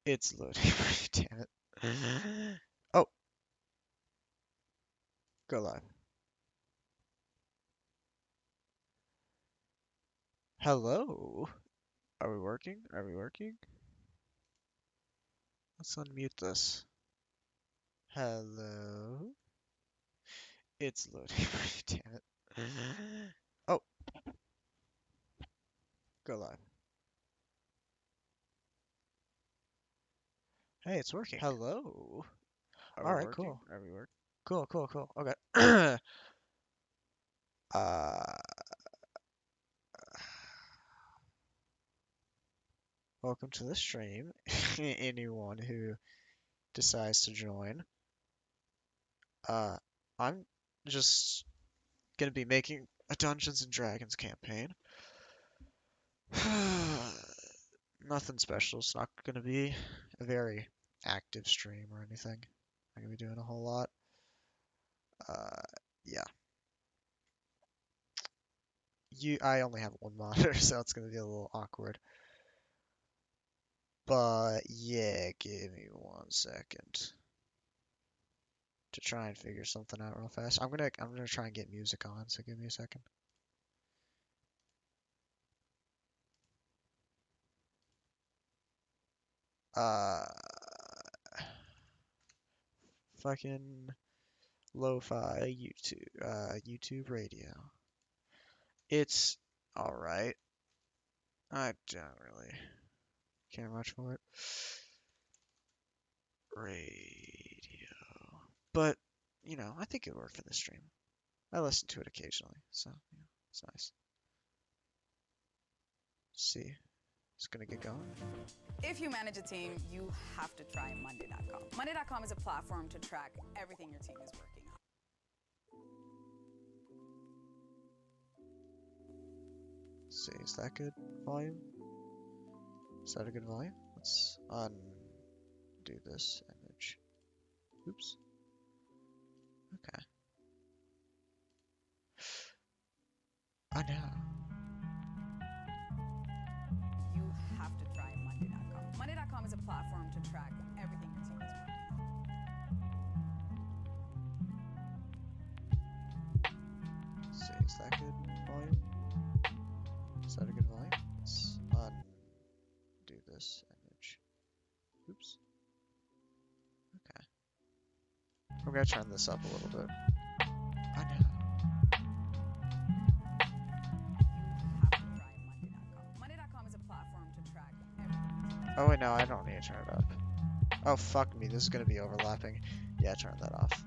It's loading. Damn it. Oh, go live. Hello. Are we working? Are we working? Let's unmute this. Hello. It's loading. Damn it. Oh, go live. Hey, it's working. Hello. Are we All right, working? cool. Are we working? Cool, cool, cool. Okay. uh, welcome to the stream. Anyone who decides to join. Uh, I'm just gonna be making a Dungeons and Dragons campaign. Nothing special. It's not gonna be a very active stream or anything. I'm gonna be doing a whole lot. Uh, yeah. I only have one monitor, so it's gonna be a little awkward. But yeah, give me 1 second to try and figure something out real fast. I'm gonna try and get music on, so give me a second. Uh, fucking lo-fi YouTube radio. It's all right. I don't really care much for it. Radio. But, I think it worked for the stream. I listen to it occasionally, so it's nice. Let's see. It's gonna get going. If you manage a team, you have to try Monday.com. Monday.com is a platform to track everything your team is working on. Let's see, is that good volume? Is that a good volume? Let's undo this image. Oops. Okay. I know. You have to try Monday.com. Monday.com is a platform to track everything your team is working on. Let's see, is that good volume? Is that a good volume? Let's undo this image. Oops. Okay. I'm gonna turn this up a little bit. I know. You have to try Monday.com. Monday.com is a platform to track everything. Oh wait, no, I don't need to turn it up. Oh fuck me, this is gonna be overlapping. Yeah, turn that off.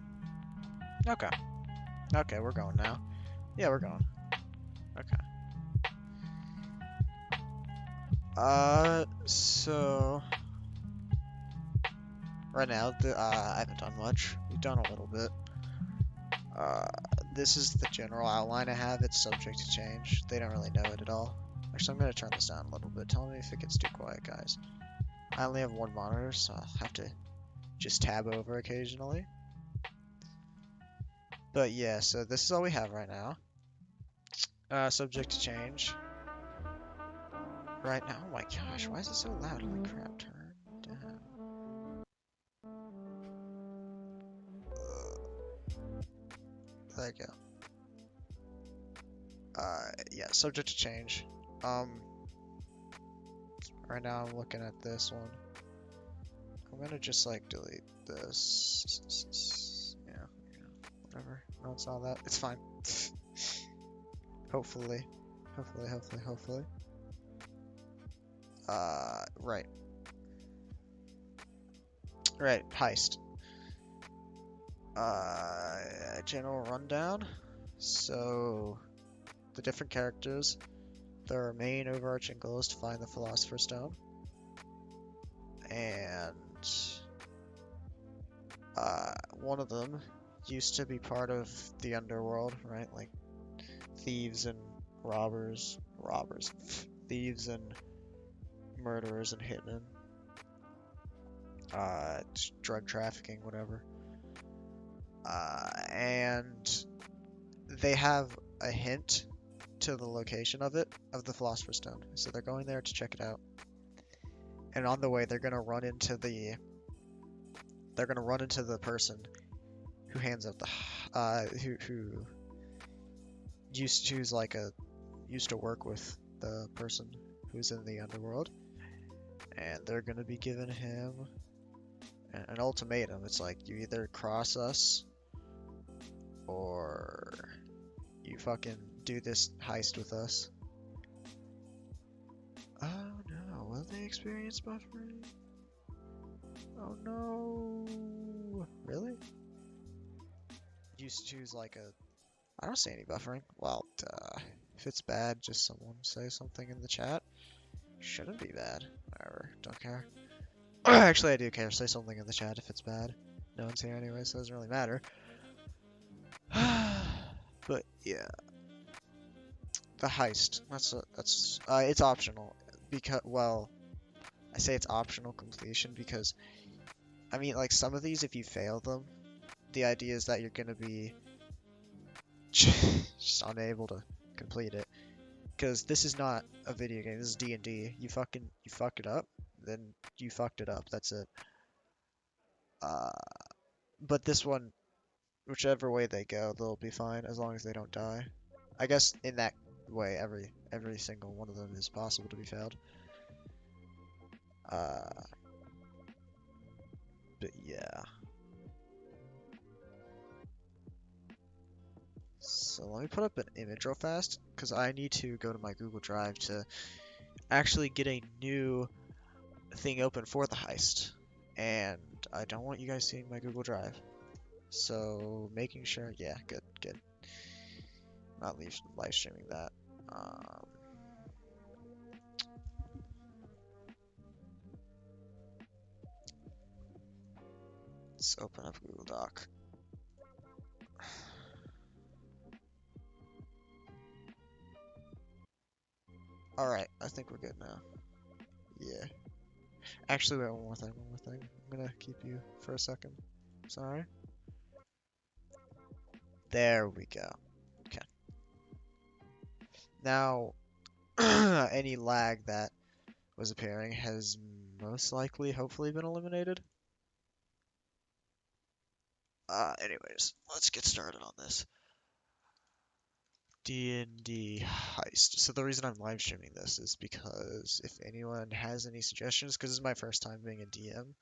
Okay. Okay, we're going now. Yeah, we're going. Okay. So right now, I haven't done much. We've done a little bit. Uh, this is the general outline I have. It's subject to change. They don't really know it at all. Actually, I'm gonna turn this down a little bit. Tell me if it gets too quiet, guys. I only have one monitor, so I'll have to just tab over occasionally. But yeah, so this is all we have right now. Subject to change. Right now, oh my gosh, why is it so loud? Holy crap, turn down. There you go. Yeah, subject to change. Right now I'm looking at this one. I'm gonna just like delete this. Yeah, whatever. No, it's not that. It's fine. Hopefully. Hopefully. Right. Right, heist. General rundown. So, the different characters. Their main overarching goal is to find the Philosopher's Stone. And one of them used to be part of the underworld, right? Like thieves and thieves and murderers and hitmen, drug trafficking, whatever. And they have a hint to the location of the Philosopher's Stone. So they're going there to check it out. and on the way they're gonna run into the person who hands out the who used to work with the person who's in the underworld, and they're gonna be giving him an ultimatum. It's like, you either cross us or you fucking do this heist with us. Oh no, will they experience buffering? Oh no. Really? You choose like a... I don't see any buffering. Well, if it's bad, just someone say something in the chat. Shouldn't be bad. Whatever, don't care. Actually, I do care. Say something in the chat if it's bad. No one's here anyway, so it doesn't really matter. But yeah, the heist. It's optional because, well, I say it's optional completion because, I mean, like, some of these, if you fail them, the idea is that you're gonna be just unable to complete it. Because this is not a video game. This is D&D. You fuck it up, then you fucked it up. That's it. But this one, whichever way they go, they'll be fine as long as they don't die. I guess in that way, every single one of them is possible to be failed. But yeah. So let me put up an image real fast, because I need to go to my Google Drive to actually get a new thing open for the heist. And I don't want you guys seeing my Google Drive. So making sure, yeah, good. Not live streaming that. Let's open up Google Doc. Alright, I think we're good now. Yeah. Actually, wait, one more thing. I'm gonna keep you for a second. Sorry. There we go. Okay. Now, any lag that was appearing has most likely, hopefully, been eliminated. Anyways, let's get started on this. DND heist. So the reason I'm live streaming this is because if anyone has any suggestions, because this is my first time being a DM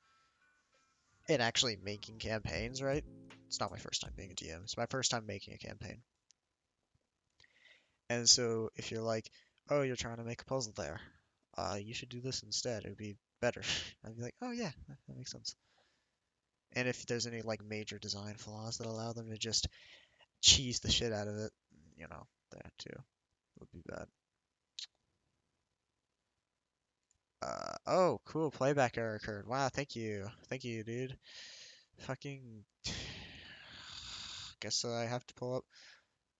and actually making campaigns, right? It's not my first time being a DM. It's my first time making a campaign. And so if you're like, oh, you're trying to make a puzzle there, you should do this instead. It would be better. I'd be like, oh yeah, that makes sense. And if there's any like major design flaws that allow them to just cheese the shit out of it, you know, that too would be bad. Oh, cool. Playback error occurred. Wow, thank you. Thank you, dude. Fucking... Guess I have to pull up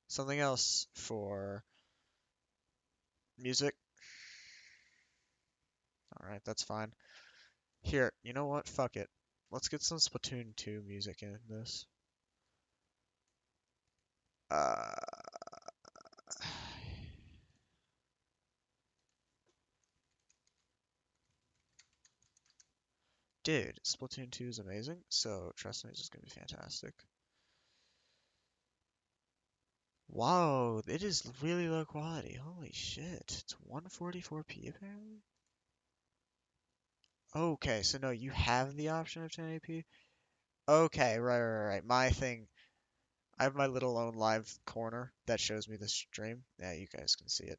something else for music. Alright, that's fine. Here, you know what? Fuck it. Let's get some Splatoon 2 music in this. Dude, Splatoon 2 is amazing, so trust me, it's just gonna be fantastic. Wow, it is really low quality. Holy shit. It's 144p apparently? Okay, so no, you have the option of 1080p? Okay, right. My thing, I have my little own live corner that shows me the stream. Yeah, you guys can see it.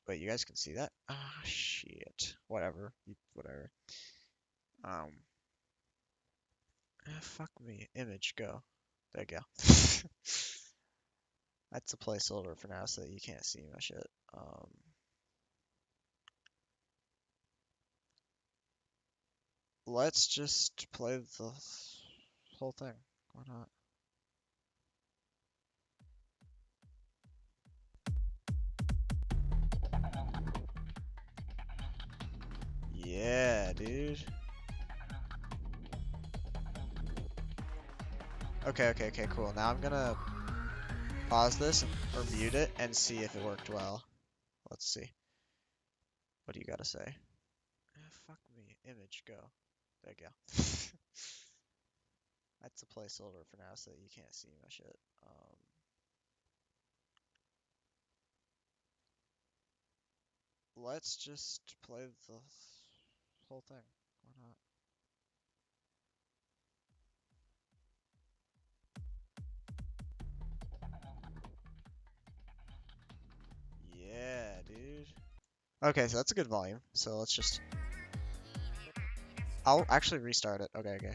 Wait, you guys can see that? Ah, shit. Whatever. Whatever. Fuck me. Image, go. There you go. That's a placeholder for now so that you can't see my shit. Let's just play the whole thing. Why not? Yeah, dude. Okay, cool. Now I'm gonna pause this or mute it and see if it worked well. Let's see. What do you gotta say? Fuck me. Image, go. There you go. That's a placeholder for now so that you can't see my shit. Let's just play the whole thing. Why not? Yeah, dude. Okay, so that's a good volume. So let's just... I'll actually restart it. Okay, okay.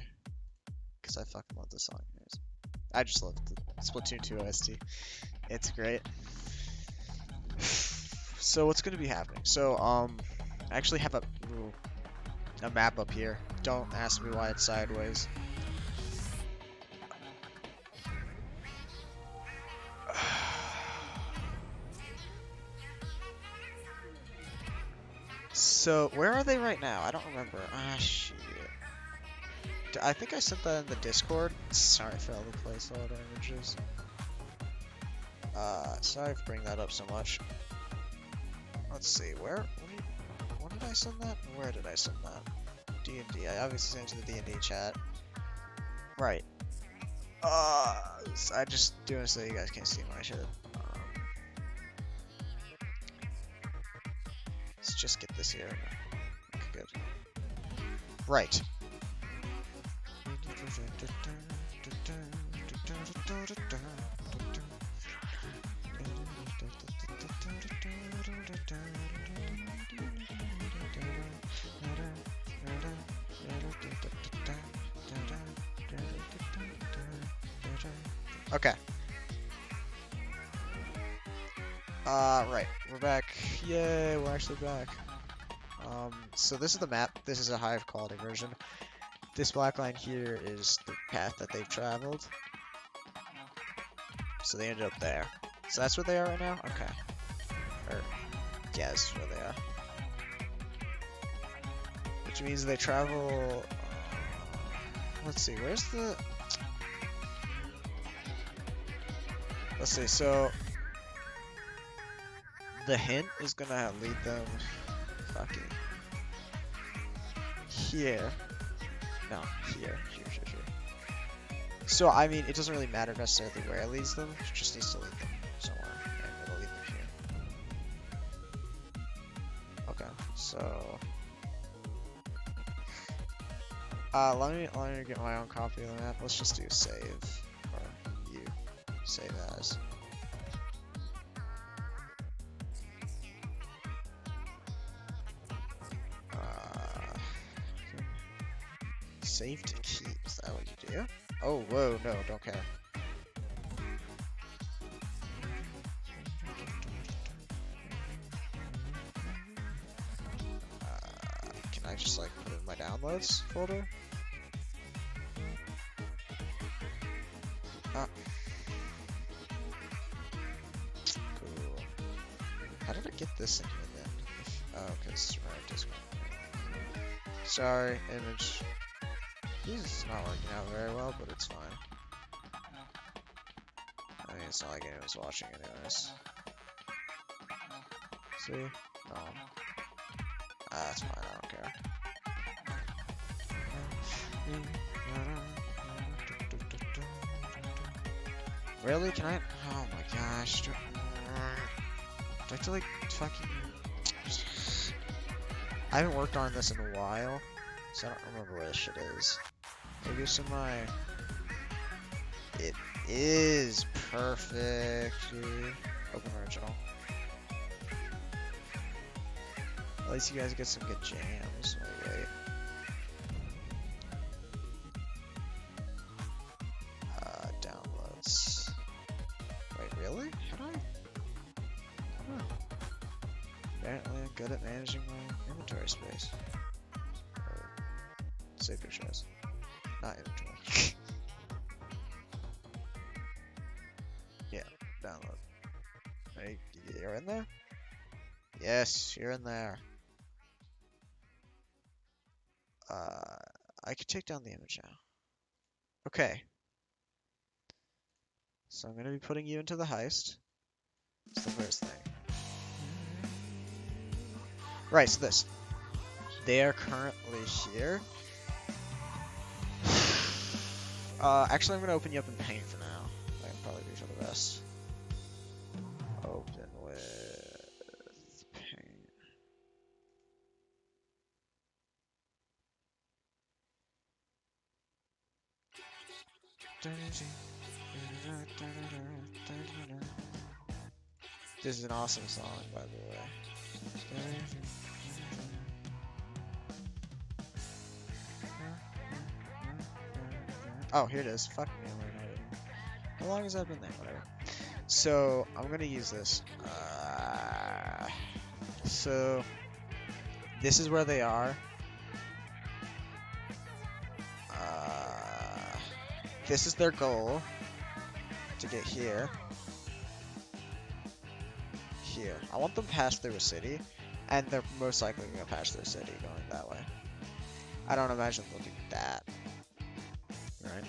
Because I fucking love this song. Anyways. I just love the Splatoon 2 OST. It's great. So what's gonna be happening? So, I actually have a map up here. Don't ask me why it's sideways. So, where are they right now? I don't remember. Ah, shit. I think I sent that in the Discord. Sorry for all the placeholder images. Sorry for bringing that up so much. Let's see, when did I send that? Where did I send that? D&D. I obviously sent it to the D&D chat. Right. I just doing it so you guys can't see my shit. Let's just get this here. Okay, good. Right. Okay. Right. We're back. Yay, we're actually back. So this is the map. This is a high quality version. This black line here is the path that they've traveled. So they ended up there. So that's where they are right now? Okay. Or, yeah, this is where they are. Which means they travel... let's see, where's the... Let's see, so... The hint is gonna lead them... fucking... here. No, here. So, I mean, it doesn't really matter necessarily where it leads them. It just needs to lead them somewhere. And it'll lead them here. Okay, so... let me get my own copy of the map. Let's just do save. Or you. Save as. Save to keep. Is that what you do? Oh, whoa, no, don't care. Can I just like put it in my downloads folder? Ah. Cool. How did I get this in here then? Oh, because right, Discord. Sorry, image. This is not working out very well, but it's fine. I mean, it's not like anyone's watching anyways. See? No. That's fine, I don't care. Really? Can I? Oh my gosh. Do I have to like fucking... I haven't worked on this in a while, so I don't remember where this shit is. Maybe it's in my... It is perfect, dude. Open original. At least you guys get some good jams. Wait. Downloads. Wait, really? How do I? Huh. Apparently I'm good at managing my inventory space. Or save pictures. Not inventory. Yeah, download. Hey, you're in there? Yes, you're in there. I could take down the image now. Okay. So I'm gonna be putting you into the heist. It's the first thing. Right, so this. They are currently here. Actually, I'm gonna open you up in paint for now. That can probably be for the best. Open with paint. This is an awesome song, by the way. Oh, here it is. Fuck me, how long has that been there? Whatever. So, I'm gonna use this. So, this is where they are. This is their goal. To get here. Here. I want them past through a city. And they're most likely gonna pass through a city going that way. I don't imagine they'll do that. Right?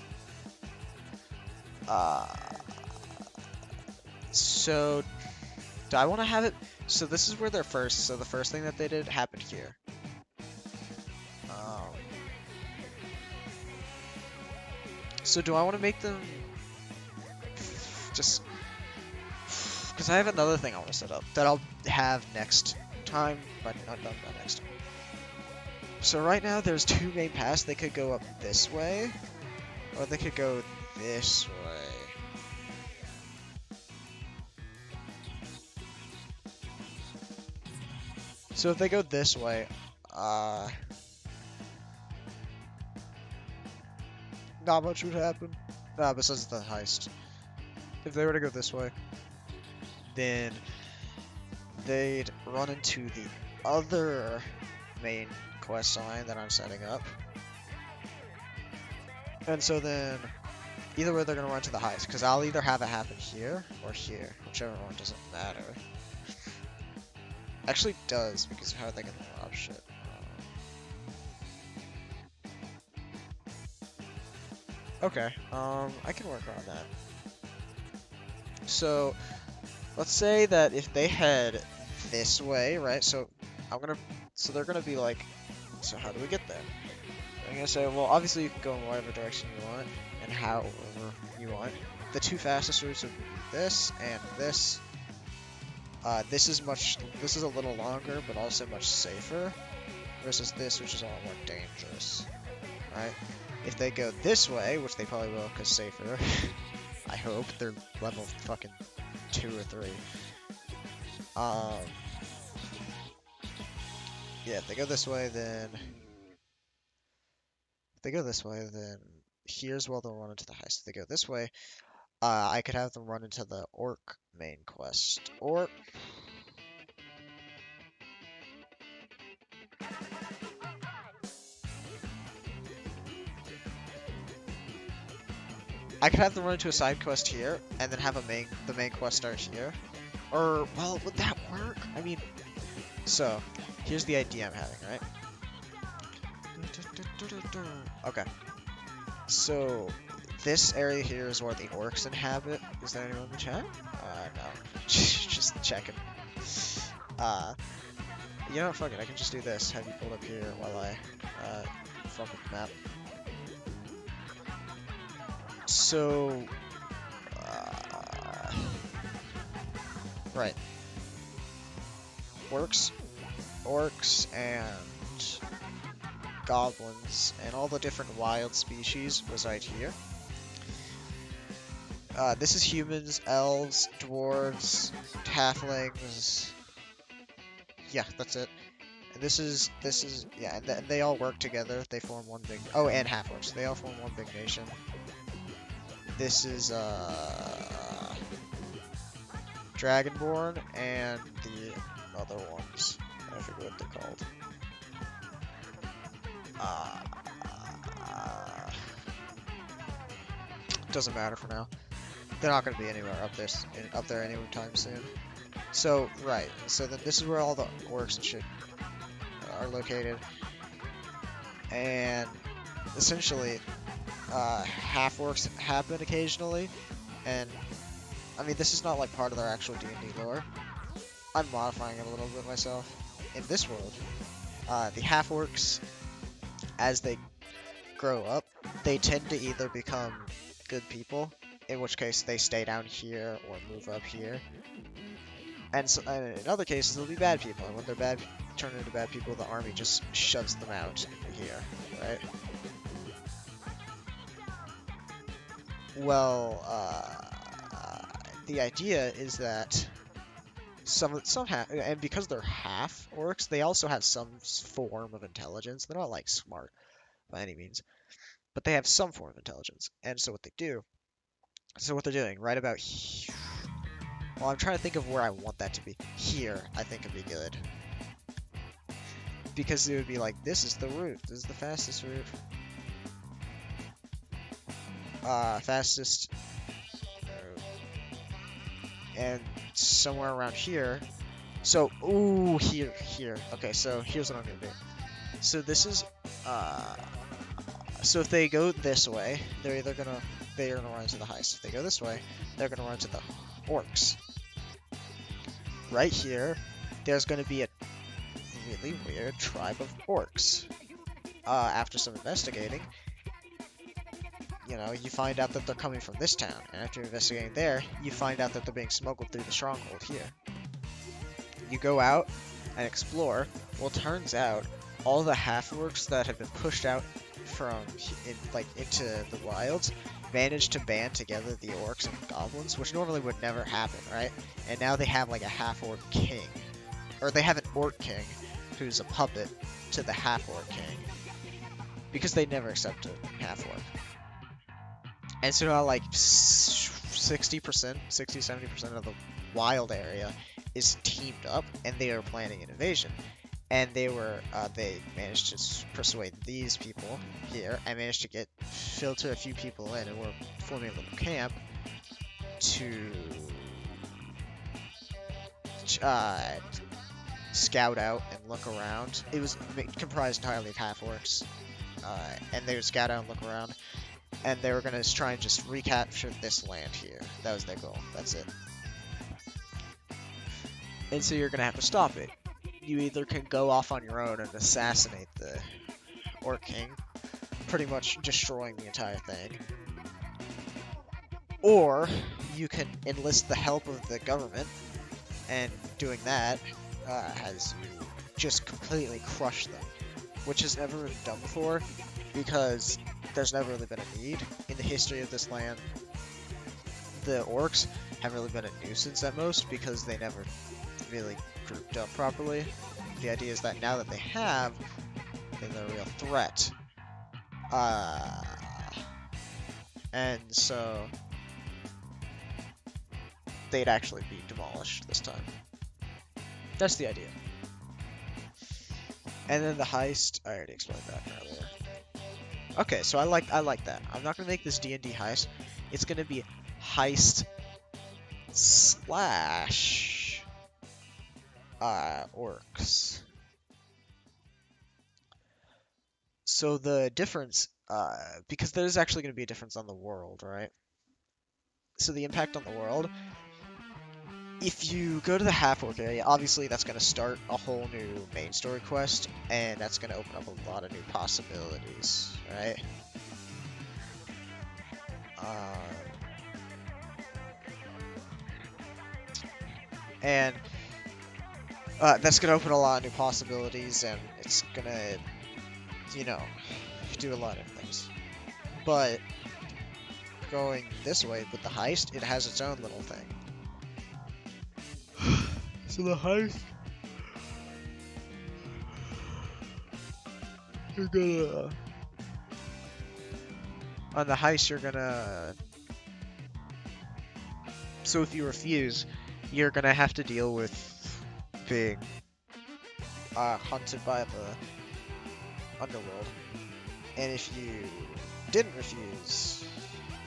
So, do I want to have it? So this is where they're first. So the first thing that they did happened here. So do I want to make them just because I have another thing I want to set up that I'll have next time, but not next time. So right now there's two main paths. They could go up this way, or they could go this way. So if they go this way, not much would happen. Besides the heist. If they were to go this way, then they'd run into the other main quest line that I'm setting up. And so then, either way they're gonna run to the heist, because I'll either have it happen here or here, whichever one doesn't matter. Actually does, because how are they gonna rob shit? Okay, I can work on that. So, let's say that if they head this way, right? So they're gonna be like, so how do we get there? I'm gonna say, well, obviously you can go in whatever direction you want and however you want. The two fastest routes would be this and this. This is a little longer, but also much safer, versus this, which is a lot more dangerous, right? If they go this way, which they probably will, because safer, I hope, they're level fucking 2 or 3. Yeah, if they go this way, then... here's where they'll run into the heist. If they go this way, I could have them run into the orc main quest. Or... I could have them run into a side quest here, and then have the main quest start here. Or, well, would that work? I mean, so, here's the idea I'm having, right? Okay. So, this area here is where the orcs inhabit. Is there anyone in the chat? No. Just checking. You know what, fuck it, I can just do this. Have you pulled up here while I, fuck with the map. So, right. Orcs, and goblins, and all the different wild species reside here. This is humans, elves, dwarves, halflings. Yeah, that's it. And this is, yeah, and they all work together. They form one big, oh, and half-orcs. They all form one big nation. This is, Dragonborn, and the other ones. I forget what they're called. Doesn't matter for now. They're not going to be anywhere up there anytime soon. So, right. So then this is where all the orcs and shit are located. And essentially, half-orcs happen occasionally. And, I mean, this is not like part of their actual D&D lore. I'm modifying it a little bit myself. in this world, the half-orcs, as they grow up, they tend to either become good people, in which case they stay down here or move up here, and, so, and in other cases they'll be bad people, and when they're bad, turn into bad people, the army just shoves them out into here, right? Well, the idea is that some and because they're half orcs, they also have some form of intelligence. They're not like smart by any means, but they have some form of intelligence. And so what they're doing right about here. Well, I'm trying to think of where I want that to be. Here, I think would be good. Because it would be like, this is the route. This is the fastest route. Fastest. And somewhere around here. So, ooh, here. Okay, so here's what I'm gonna do. So this is, so if they go this way, they're gonna run to the heist. If they go this way, they're gonna run to the orcs. Right here, there's gonna be a really weird tribe of orcs. After some investigating, you know, you find out that they're coming from this town, and after investigating there, you find out that they're being smuggled through the stronghold here. You go out and explore. Well, turns out all the half-orcs that have been pushed out from into the wilds managed to band together the orcs and goblins, which normally would never happen, right? And now they have like a half-orc king, or they have an orc king who's a puppet to the half-orc king, because they never accepted half-orc. And so now like 60-70% of the wild area is teamed up, and they are planning an invasion. And they managed to persuade these people here. I managed to filter a few people in, and we're forming a little camp to scout out and look around. It was comprised entirely of half-orcs, and they would scout out and look around. And they were going to try and just recapture this land here. That was their goal. That's it. And so you're going to have to stop it. You either can go off on your own and assassinate the Orc King, pretty much destroying the entire thing. Or you can enlist the help of the government, and doing that has you just completely crush them, which has never been done before, because there's never really been a need in the history of this land. The orcs haven't really been a nuisance at most because they never really grouped up properly. The idea is that now that they have, they're a real threat. And so they'd actually be demolished this time. That's the idea. And then the heist, I already explained that earlier. Okay, so I like that. I'm not gonna make this D&D heist. It's gonna be heist slash orcs. So the difference, because there's actually gonna be a difference on the world, right? So the impact on the world. If you go to the half-orc area, obviously that's going to start a whole new main story quest, and that's going to open up a lot of new possibilities, right? And that's going to open a lot of new possibilities, and it's going to, you know, do a lot of things. But going this way with the heist, it has its own little thing. So the heist, you're gonna, on the heist you're gonna, so if you refuse, you're gonna have to deal with being hunted by the underworld. And if you didn't refuse,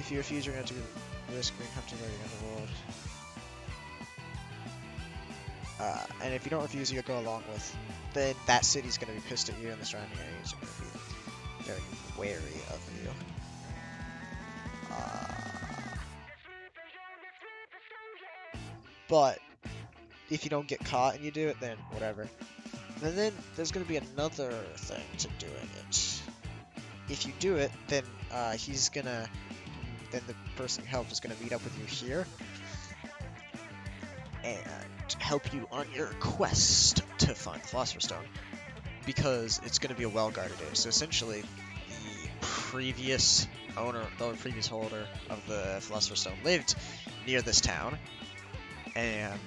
you're gonna have to risk being hunted by the underworld. And if you don't refuse, you go along with, then that city's going to be pissed at you, and the surrounding areas are going to be very wary of you. But if you don't get caught and you do it, then whatever. And then there's going to be another thing to doing it. If you do it, then then the person who helped is gonna meet up with you here and help you on your quest to find the Philosopher's Stone, because it's gonna be a well-guarded area. So essentially, the previous holder of the Philosopher's Stone lived near this town, and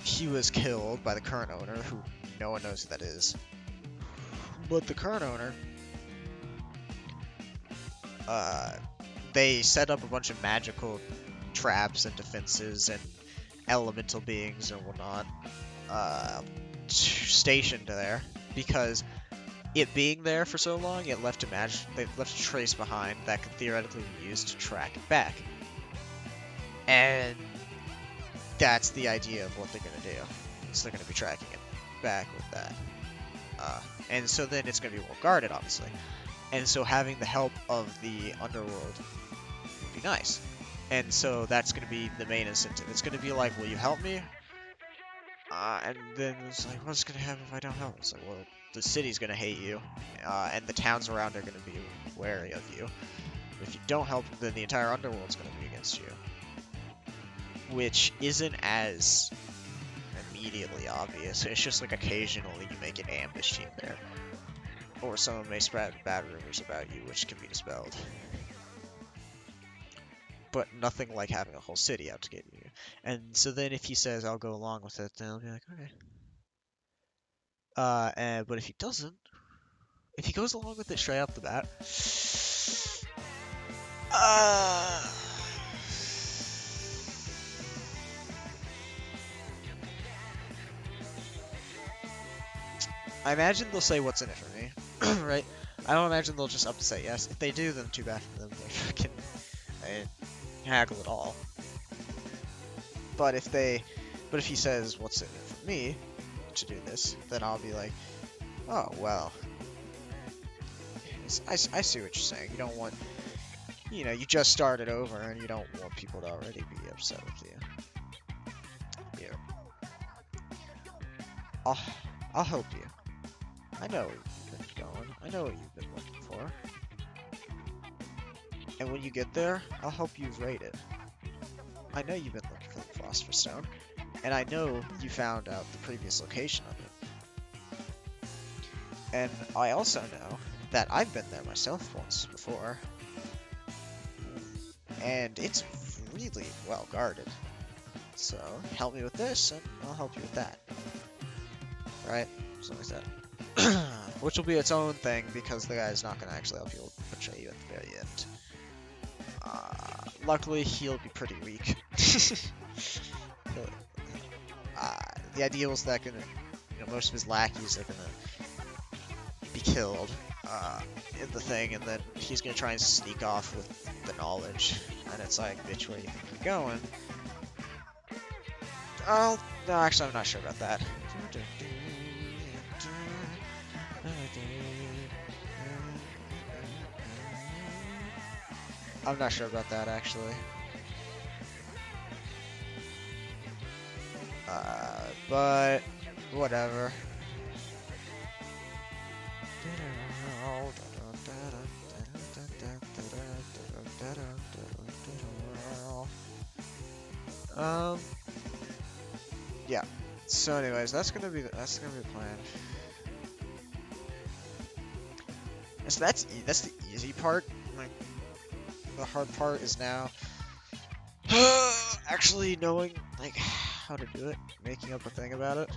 he was killed by the current owner, who no one knows who that is. But the current owner, they set up a bunch of magical traps and defenses and elemental beings and whatnot stationed there, because it being there for so long, it left a trace behind that could theoretically be used to track it back. And that's the idea of what they're gonna do. So they're gonna be tracking it back with that. And so then it's gonna be well guarded, obviously. And so having the help of the underworld would be nice. And so that's going to be the main incentive. It's going to be like, will you help me? And then it's like, what's going to happen if I don't help? It's like, well, the city's going to hate you. And the towns around are going to be wary of you. But if you don't help, then the entire underworld's going to be against you. Which isn't as immediately obvious. It's just like occasionally you make an ambush team there. Or someone may spread bad rumors about you, which can be dispelled. But nothing like having a whole city out to get you. And so then if he says, I'll go along with it, then I'll be like, okay. But if he doesn't, if he goes along with it straight off the bat, I imagine they'll say what's in it for me. Right? I don't imagine they'll just up to say yes. If they do, then too bad for them. They haggle it all. But if he says what's in it for me to do this, then I'll be like, oh well. I see what you're saying. You don't want, you just started over and you don't want people to already be upset with you. Yeah. I'll help you. I know where you've been going. I know what you've been looking for. And when you get there, I'll help you raid it. I know you've been looking for the Philosopher's Stone, and I know you found out the previous location of it. And I also know that I've been there myself once before, and it's really well guarded. So help me with this, and I'll help you with that. Right? Something like that. Which will be its own thing, because the guy's not going to actually help you. He'll betray you at the very end. Luckily, he'll be pretty weak. The idea was that most of his lackeys are gonna be killed in the thing, and then he's gonna try and sneak off with the knowledge. And it's like, bitch, where do you think you're going? Oh, no, actually, I'm not sure about that. I'm not sure about that, actually. But whatever. Yeah. So anyways, that's gonna be the plan. So that's the easy part. Like, the hard part is now actually knowing like how to do it, making up a thing about it.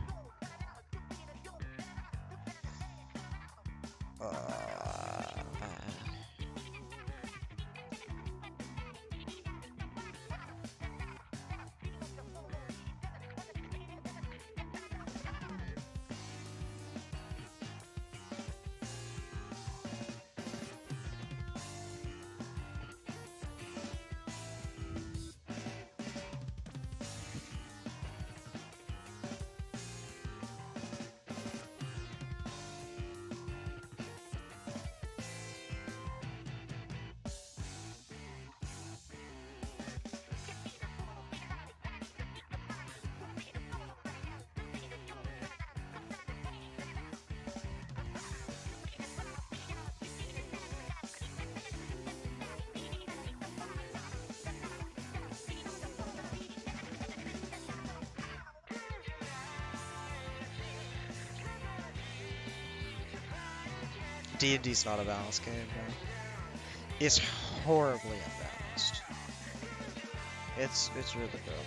D&D's not a balanced game, man. It's horribly unbalanced. It's really broken.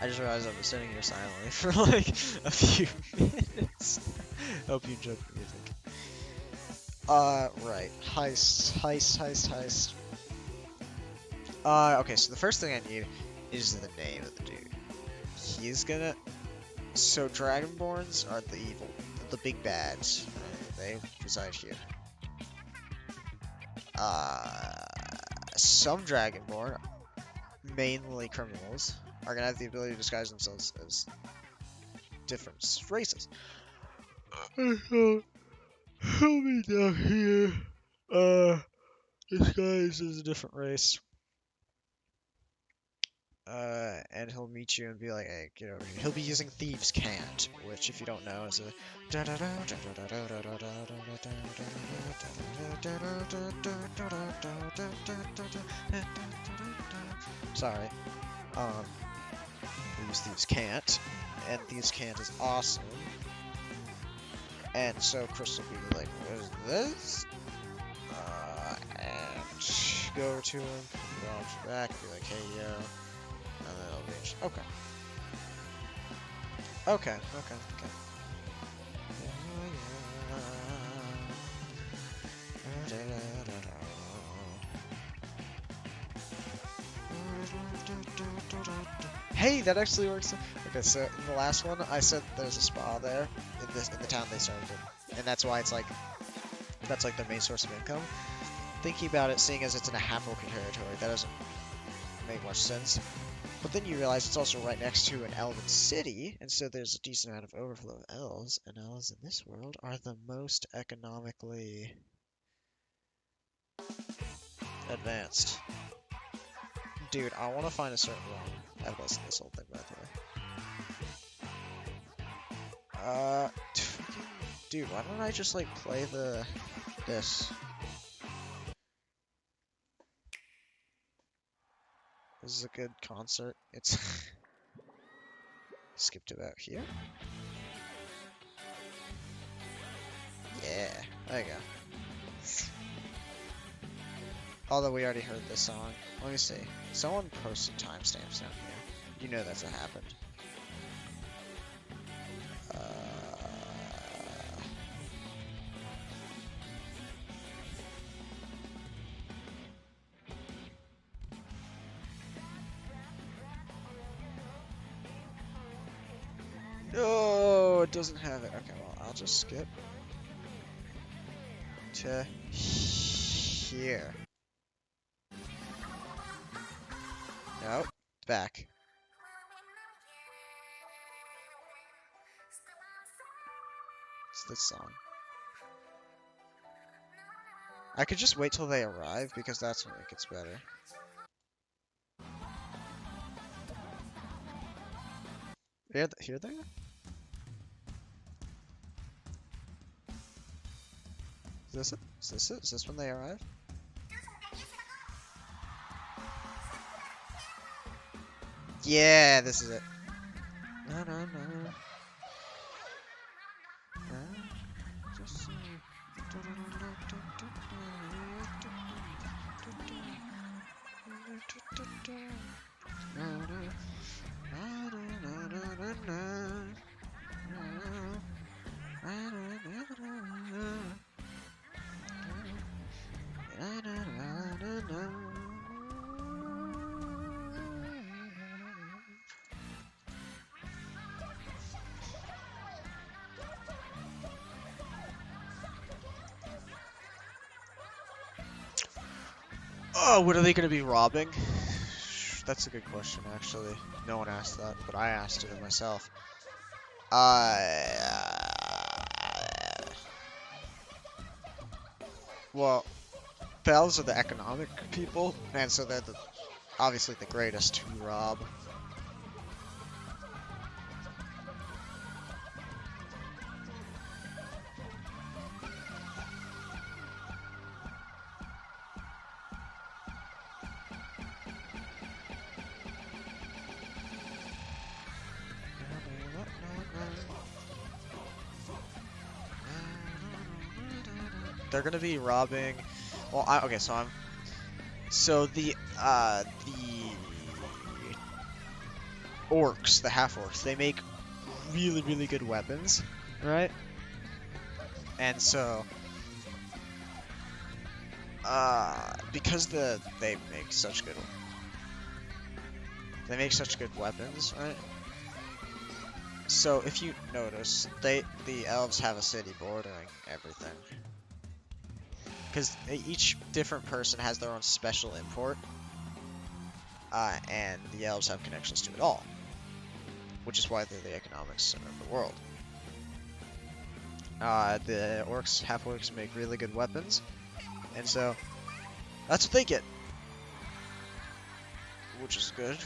I just realized I've been sitting here silently for like a few minutes. Hope you enjoyed the music. Right. Heist. Okay, so the first thing I need is the name of the dude. He's gonna... So Dragonborns are the evil, the big bads. They reside here. Some Dragonborn, mainly criminals, are gonna have the ability to disguise themselves as different races. Help me down here. Disguise as a different race. And he'll meet you and be like, hey, get over here. He'll be using Thieves' Cant, which, if you don't know, is a... Sorry. We use Thieves' Cant, and Thieves' Cant is awesome. And so Chris will be like, what is this? And go over to him, go on his back, and be like, hey, yo. And then it'll reach. Okay. Hey, that actually works. Okay, so in the last one, I said there's a spa there in the town they started in, and that's why it's like that's like their main source of income. Thinking about it, seeing as it's in a half-orc territory, that doesn't make much sense. But then you realize it's also right next to an elven city, and so there's a decent amount of overflow of elves, and elves in this world are the most economically advanced. Dude, I want to find a certain one. I've listened to this whole thing, by the way. Dude, why don't I just, like, play this? This is a good concert. It's... Skipped about here? Yeah, there you go. Although we already heard this song. Let me see. Someone posted timestamps down here. You know that's what happened. No, it doesn't have it. Okay, well, I'll just skip to here. Nope, back. It's this song. I could just wait till they arrive because that's when it gets better. Here they are? Is this it? Is this it? Is this when they arrive? Yeah, this is it. No, no, no. Oh, what are they going to be robbing? That's a good question, actually. No one asked that, but I asked it myself. Well, Bells are the economic people, and so they're obviously the greatest to rob. they're gonna be robbing. Well, okay, so the orcs, the half orcs, they make really really good weapons, right? And so because they make such good weapons, right? So if you notice, the elves have a city bordering everything. Because each different person has their own special import, and the elves have connections to it all, which is why they're the economic center of the world. The orcs, half-orcs, make really good weapons, and so that's what they get, which is good.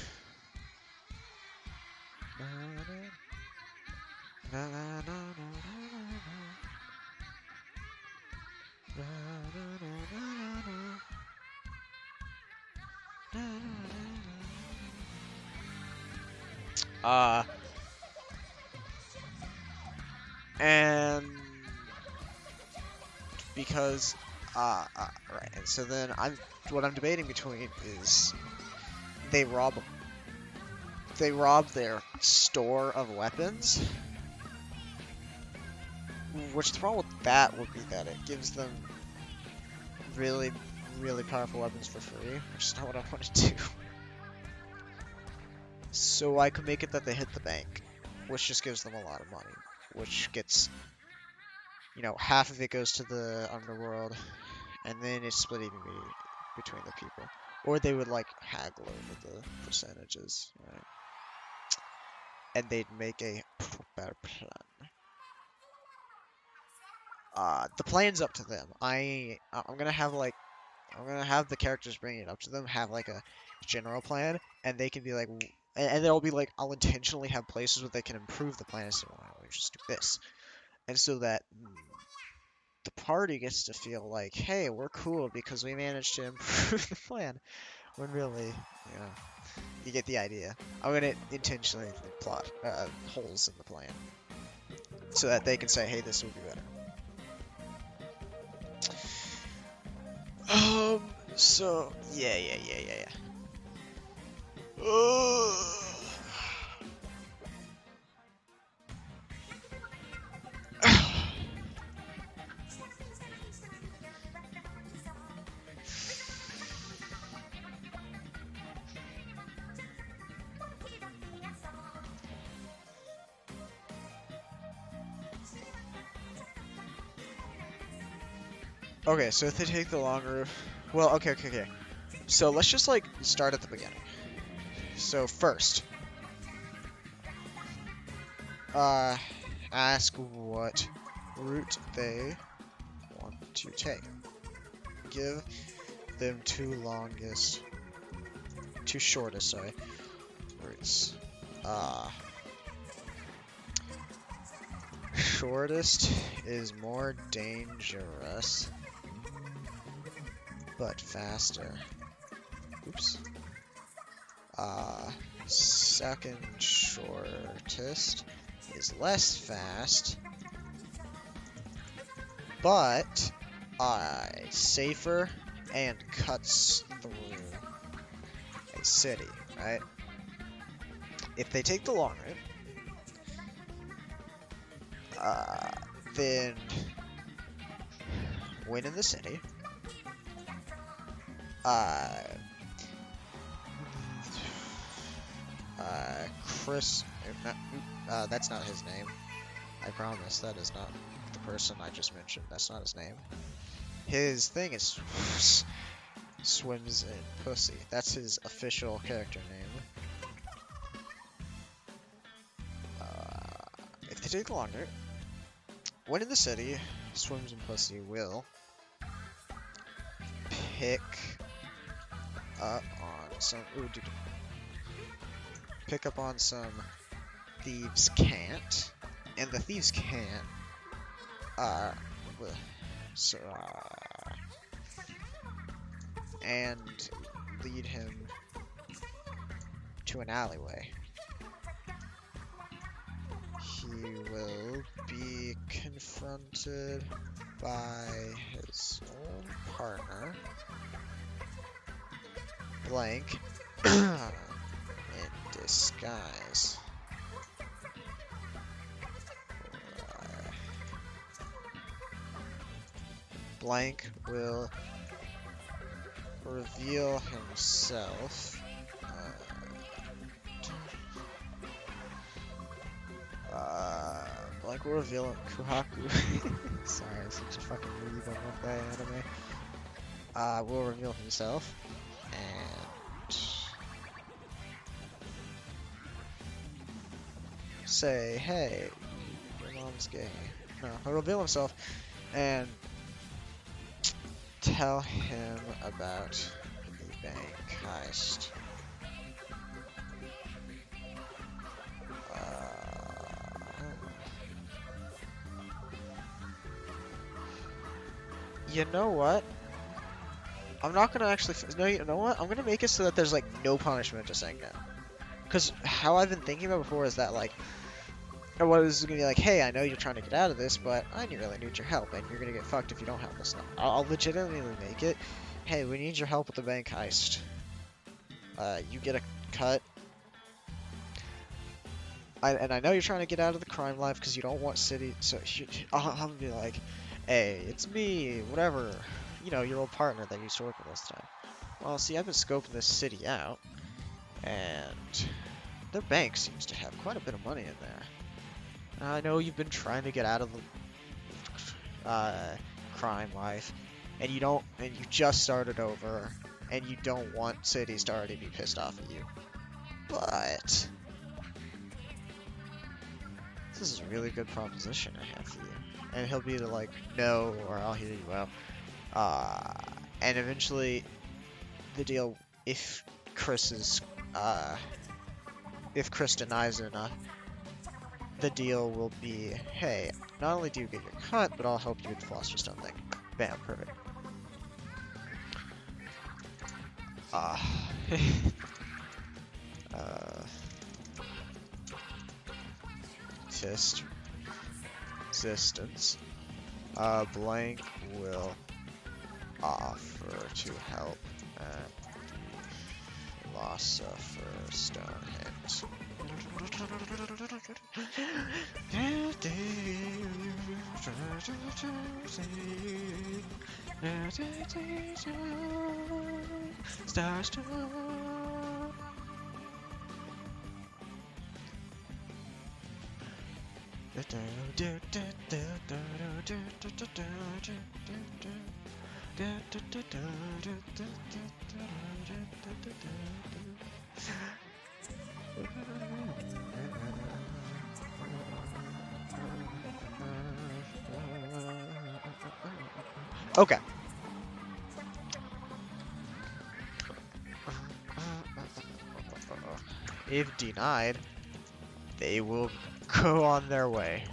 And because right, and so then what I'm debating between is they rob their store of weapons, which the problem with that would be that it gives them really really powerful weapons for free, which is not what I want to do. So I could make it that they hit the bank, which just gives them a lot of money, which gets, you know, half of it goes to the underworld, and then it's split evenly between the people. Or they would like haggle over the percentages, right? And they'd make a better plan. The plan's up to them. I'm gonna have the characters bring it up to them, have like a general plan, and they can be like, and there'll be like, I'll intentionally have places where they can improve the plan. So why don't we just do this? And so that the party gets to feel like, hey, we're cool because we managed to improve the plan. When really, you know, you get the idea. I'm gonna intentionally plot holes in the plan so that they can say, hey, this would be better. So yeah. Okay, so if they take the long route, well, okay. So let's just like start at the beginning. So first, ask what route they want to take. Give them two shortest, routes. Shortest is more dangerous, but faster. Oops. Second shortest is less fast, but safer and cuts through a city, right? If they take the long route, then win in the city. Chris, that's not his name. I promise, that is not the person I just mentioned. That's not his name. His thing is swims in pussy. That's his official character name. If they take longer, when in the city, swims in pussy will pick up on some. Ooh, dude. Pick up on some thieves can't, and the thieves can't. And lead him to an alleyway. He will be confronted by his own partner, blank, in disguise. Blank will reveal himself blank will reveal Kuhaku. Sorry, I'm such a fucking weeb on that anime. Will reveal himself and say, hey, your mom's gay. No, he'll reveal himself and tell him about the bank heist. You know what? I'm not gonna actually. No, you know what? I'm gonna make it so that there's like no punishment to saying no. Because how I've been thinking about before is that like, or what is gonna be like, hey, I know you're trying to get out of this, but I really need your help, and you're gonna get fucked if you don't help us. Now, I'll legitimately make it. Hey, we need your help with the bank heist. You get a cut. And I know you're trying to get out of the crime life because you don't want city. So I'll gonna be like, hey, it's me, whatever. You know, your old partner that used to work with us time. Well, see, I've been scoping this city out, and their bank seems to have quite a bit of money in there. I know you've been trying to get out of the crime life, and you just started over, and you don't want cities to already be pissed off at you. But this is a really good proposition I have for you. And he'll be like, no, or I'll hear you out. And eventually, the deal, if Chris denies it enough, the deal will be, hey, not only do you get your cut, but I'll help you with the Philosopher's Stone thing. Bam, perfect. Existence. Blank will offer to help at the Philosopher's Stone hint. Okay. If denied, they will go on their way.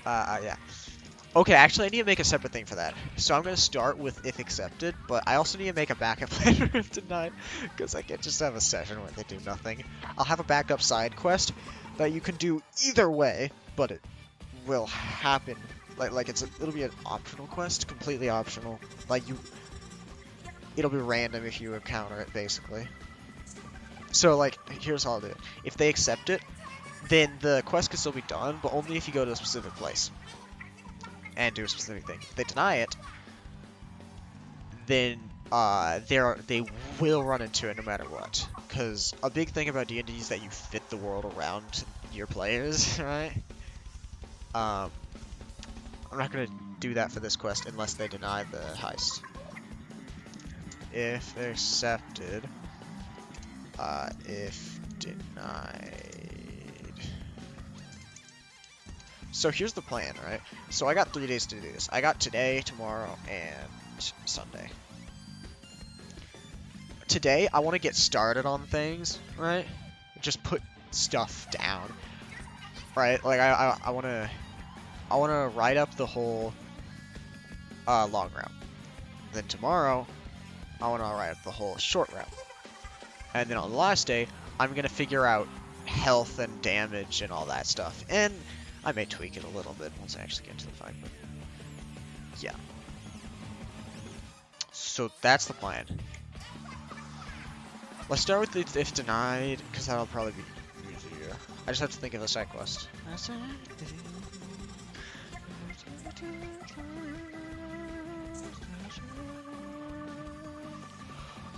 Yeah. Okay, actually, I need to make a separate thing for that. So I'm going to start with if accepted, but I also need to make a backup plan for if denied, because I can't just have a session where they do nothing. I'll have a backup side quest that you can do either way, but it will happen. Like it'll be an optional quest, completely optional. It'll be random if you encounter it, basically. So like, here's how I'll do it. If they accept it, then the quest can still be done, but only if you go to a specific place and do a specific thing. If they deny it, then they will run into it no matter what. Because a big thing about D&D is that you fit the world around your players, right? I'm not gonna do that for this quest unless they deny the heist. If accepted, if denied. So here's the plan, right? So I got 3 days to do this. I got today, tomorrow, and Sunday. Today, I want to get started on things, right? Just put stuff down, right? Like I want to write up the whole long route. Then tomorrow, I want to write up the whole short route. And then on the last day, I'm gonna figure out health and damage and all that stuff. And I may tweak it a little bit once I actually get to the fight, but yeah. So that's the plan. Let's start with the if denied, because that'll probably be easier. I just have to think of a side quest.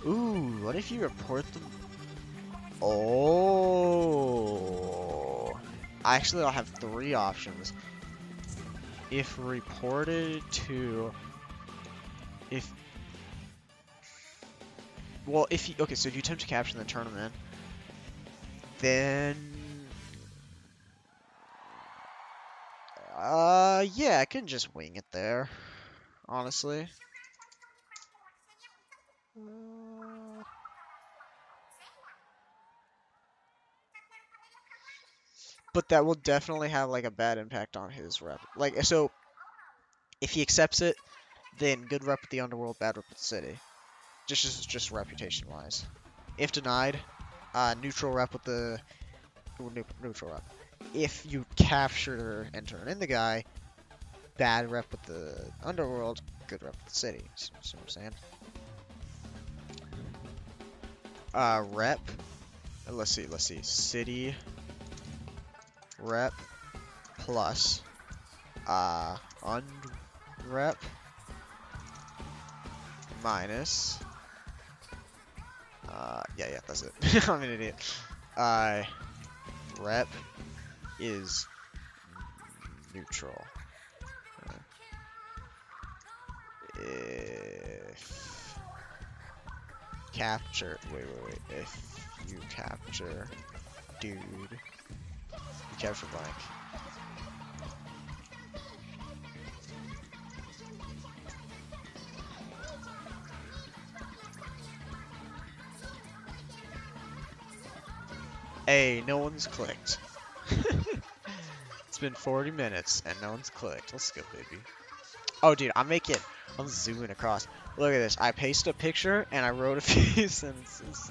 Ooh, what if you report them? Oh. Actually, I'll have 3 options. If reported to... If... Well, if you... Okay, so if you attempt to capture and then turn them in, then... yeah, I can just wing it there, honestly. But that will definitely have, like, a bad impact on his rep. Like, so, if he accepts it, then good rep with the underworld, bad rep with the city. Just reputation-wise. If denied, neutral rep with the... Neutral rep. If you capture and turn in the guy, bad rep with the underworld, good rep with the city. See what I'm saying? Rep. Let's see. City rep plus unrep minus yeah, that's it. I'm an idiot. Rep is neutral. If capture, wait. If you capture dude, you capture blank. Hey, no one's clicked. It's been 40 minutes and no one's clicked. Let's go, baby. Oh, dude, I'm zooming across. Look at this. I pasted a picture and I wrote a few sentences.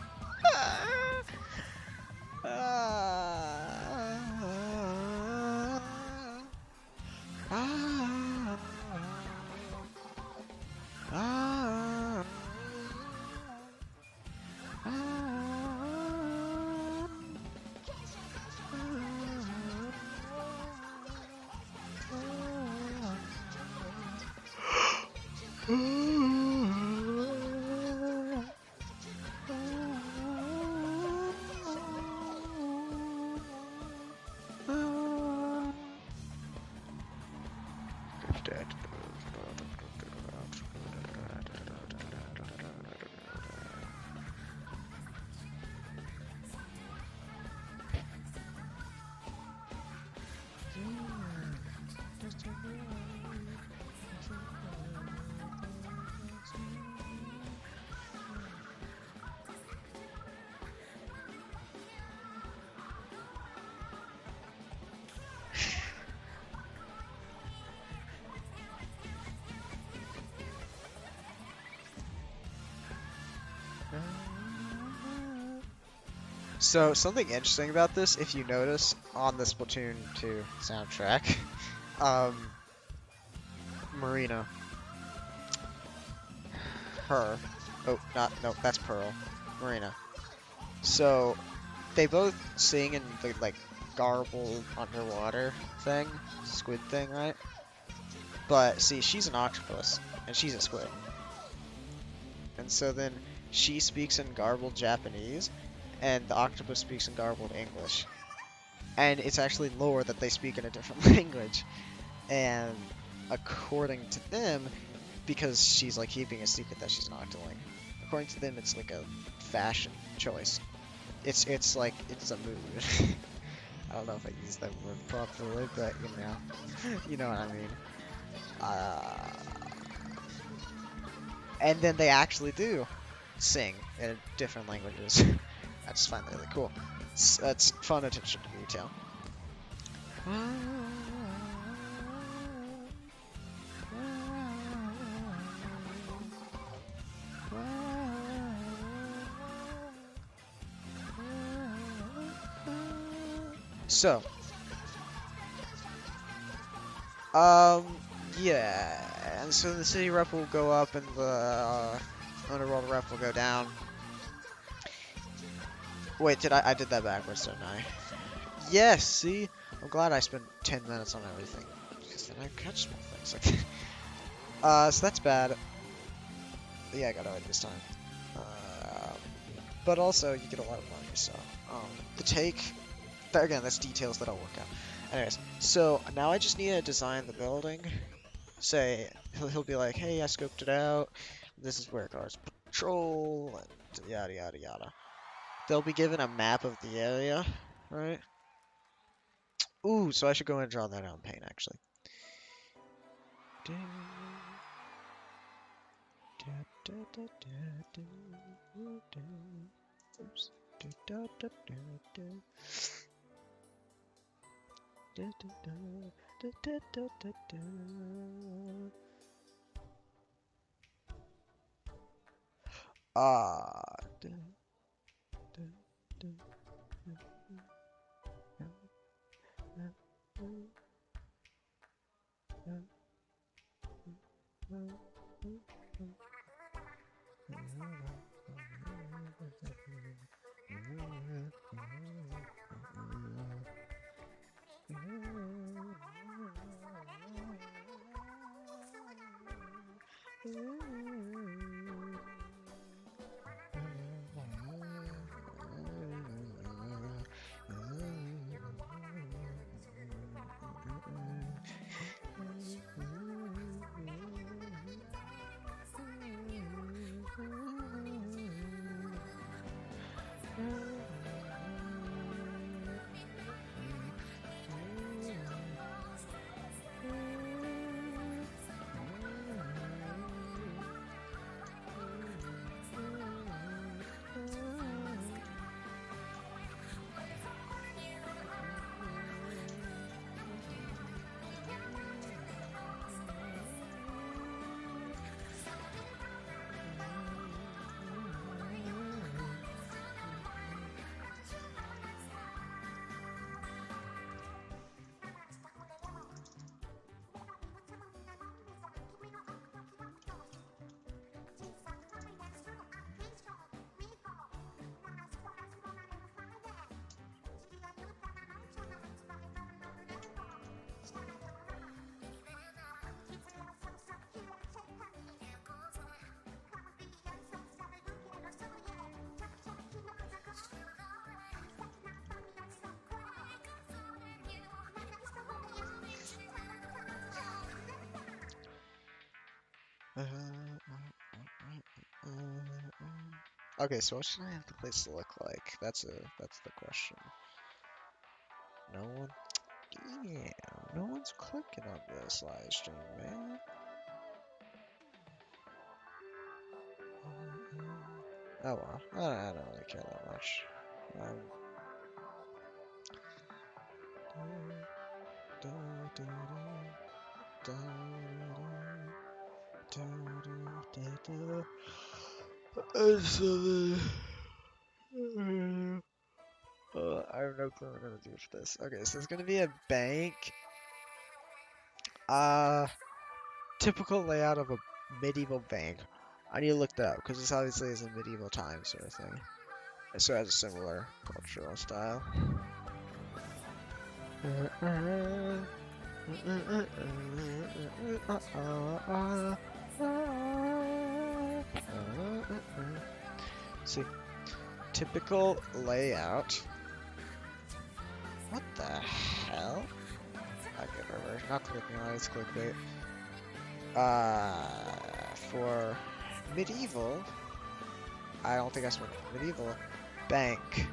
So, something interesting about this, if you notice, on the Splatoon 2 soundtrack, Marina, her, oh, no, that's Pearl, Marina. So, they both sing in the, like, garbled underwater thing, squid thing, right? But, see, she's an octopus, and she's a squid. And so then, she speaks in garbled Japanese, and the octopus speaks in garbled English. And it's actually lore that they speak in a different language. And according to them, because she's like keeping a secret that she's an octoling, according to them it's like a fashion choice. It's like, it's a mood. I don't know if I used that word properly, but you know what I mean. And then they actually do sing in different languages. I just find that really cool. That's fun attention to detail. So, Yeah, and so the city rep will go up and the underworld rep will go down. Wait, I did that backwards, didn't I? Yes, see? I'm glad I spent 10 minutes on everything, because then I catch small things like that. So that's bad. Yeah, I got it right this time. Um, but also, you get a lot of money, so, the take, again, that's details that I'll work out. Anyways, so now I just need to design the building. Say, he'll be like, hey, I scoped it out. This is where cars patrol, and yada yada yada. They'll be given a map of the area, right? Ooh, so I should go and draw that out in paint, actually. Oops. Ah. Okay, so what should I have the place to look like? That's the question. No one, yeah, no one's clicking on this live stream, man. Oh well, I don't really care that much. And so then, I have no clue what I'm gonna do for this. Okay, so it's gonna be a bank. Typical layout of a medieval bank. I need to look that up because this obviously is a medieval time sort of thing. So it has a similar cultural style. See, typical layout. What the hell? Okay, whatever. Not clicking on it, it's clickbait. For medieval, I don't think I spelled medieval bank.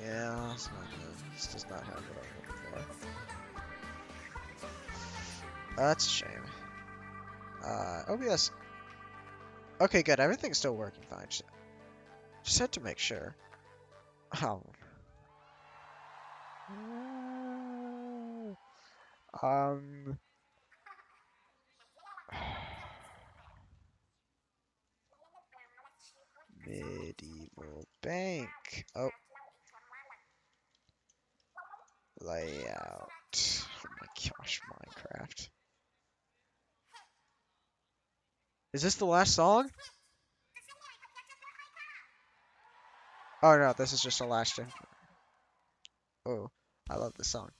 Yeah, that's not good. This does not have what I'm looking for. That's a shame. OBS. Okay, good. Everything's still working fine. Just had to make sure. Oh. Um. Medieval bank. Oh, layout. Oh my gosh, Minecraft. Is this the last song? Oh no, this is just a last. Oh, I love this song.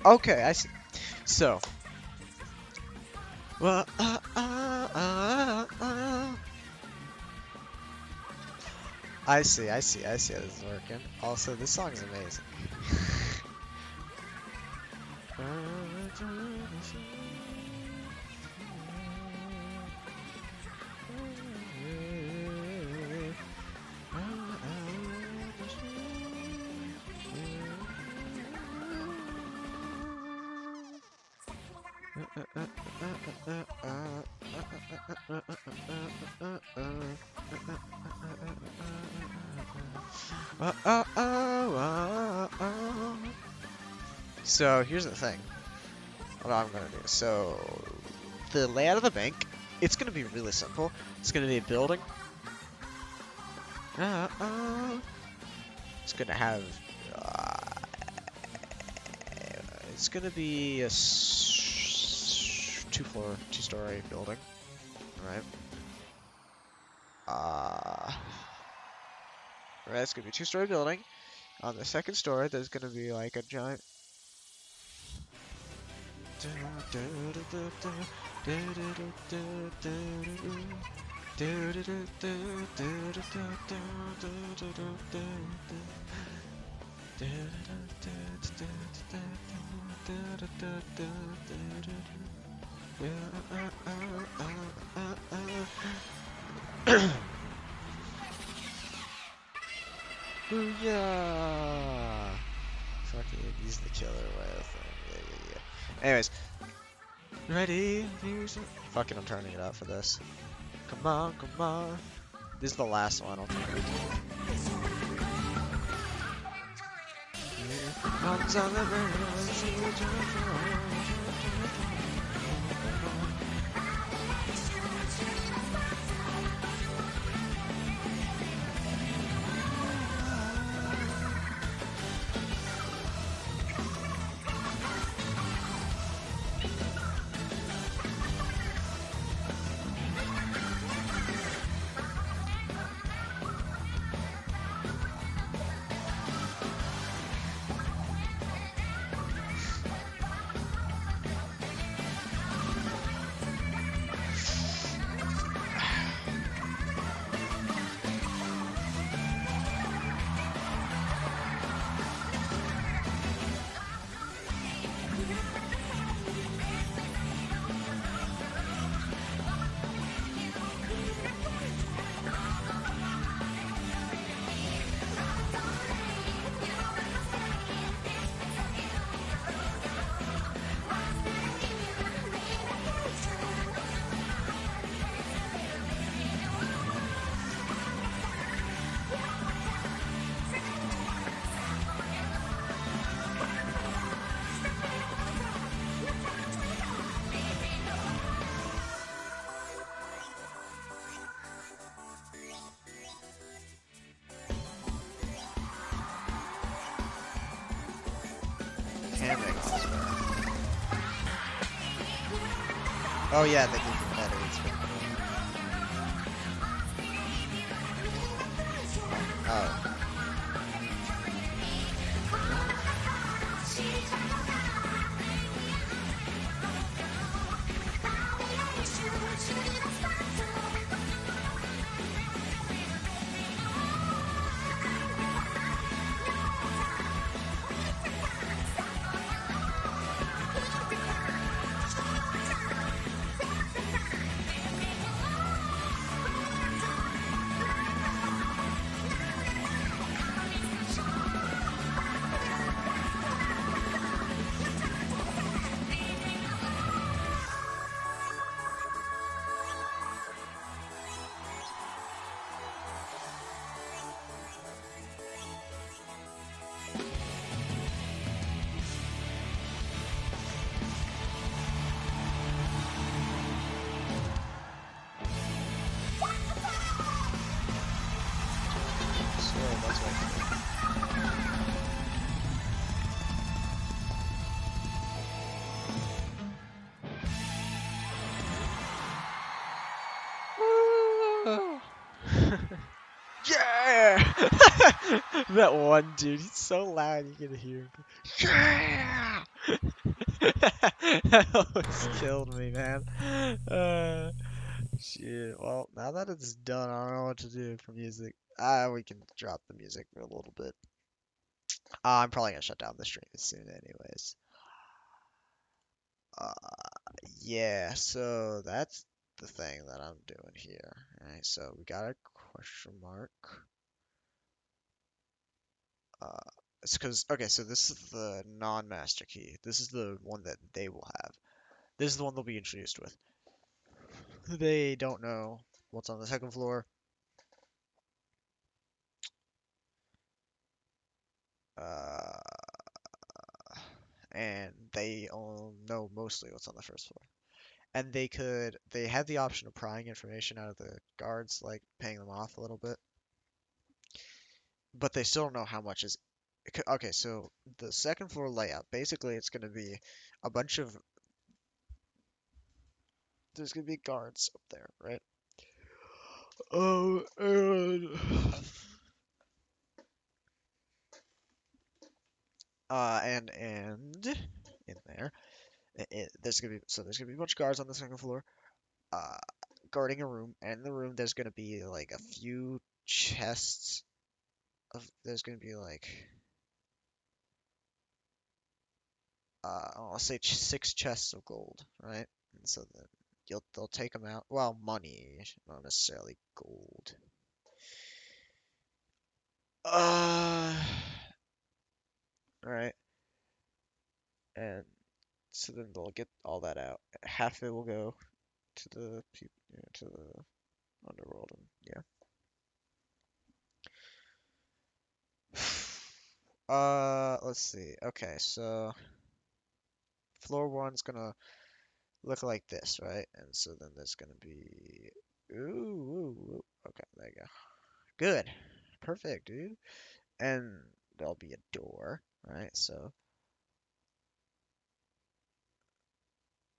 Okay, I see. So. I see how this is working. Also, this song is amazing. So here's the thing. What I'm gonna do. So the layout of the bank, it's gonna be really simple. It's gonna be a building. It's gonna have. It's gonna be a two-story building, right? Right, it's gonna be a two-story building. On the second story, there's gonna be like a giant. Booyah! Fucking use the killer with. Yeah. Anyways, ready? Fucking, I'm turning it up for this. Come on, come on. This is the last one. I'll turn it Oh yeah, they give you better. It's pretty cool. Oh. So that's right. Yeah! That one dude, he's so loud you can hear him. Yeah! That almost killed me, man. Shit. Well, now that it's done, I don't know what to do for music. We can drop the music for a little bit. I'm probably gonna shut down the stream soon, anyways. Uh, yeah. So that's the thing that I'm doing here. Alright. So we got a question mark. Uh, it's because, okay, so this is the non-master key. This is the one that they will have. This is the one they'll be introduced with. They don't know what's on the second floor. Uh, and they all know mostly what's on the first floor. And they have the option of prying information out of the guards, like paying them off a little bit, but they still don't know how much is. Okay, so the second floor layout, basically, it's going to be a bunch of. There's going to be guards up there, right? Oh, and in there, there's gonna be a bunch of guards on the second floor, uh, guarding a room, and in the room there's gonna be like a few chests there's gonna be like I'll say 6 chests of gold, right? And so then they'll take them out. Well, money, not necessarily gold. Uh, right. And so then they'll get all that out. Half of it will go to the people, to the underworld, and yeah. Let's see. Okay, so floor one's gonna look like this, right? And so then there's gonna be ooh. Okay, there you go. Good. Perfect, dude. And there'll be a door, right? So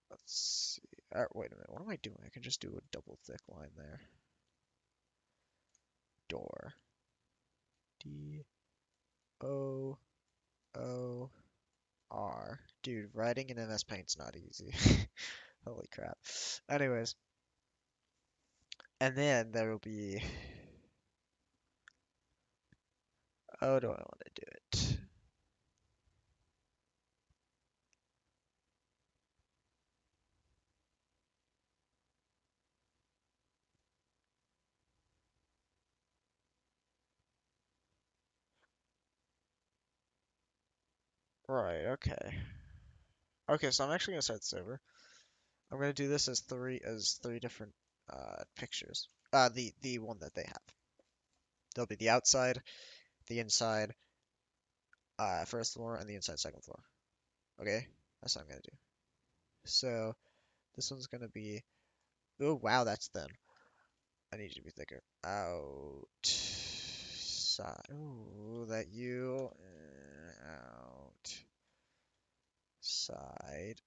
let's see. Wait a minute. What am I doing? I can just do a double thick line there. Door. D O O R. Dude, writing in MS Paint's not easy. Holy crap. Anyways, and then there will be. How do I want to do it? Right, okay. Okay, so I'm actually gonna start the server. I'm gonna do this as three different pictures. The one that they have. There'll be the outside, the inside, first floor, and the inside second floor. Okay? That's what I'm gonna do. So this one's gonna be. Oh wow, that's thin. I need you to be thicker. Outside. Ooh, that you. Outside.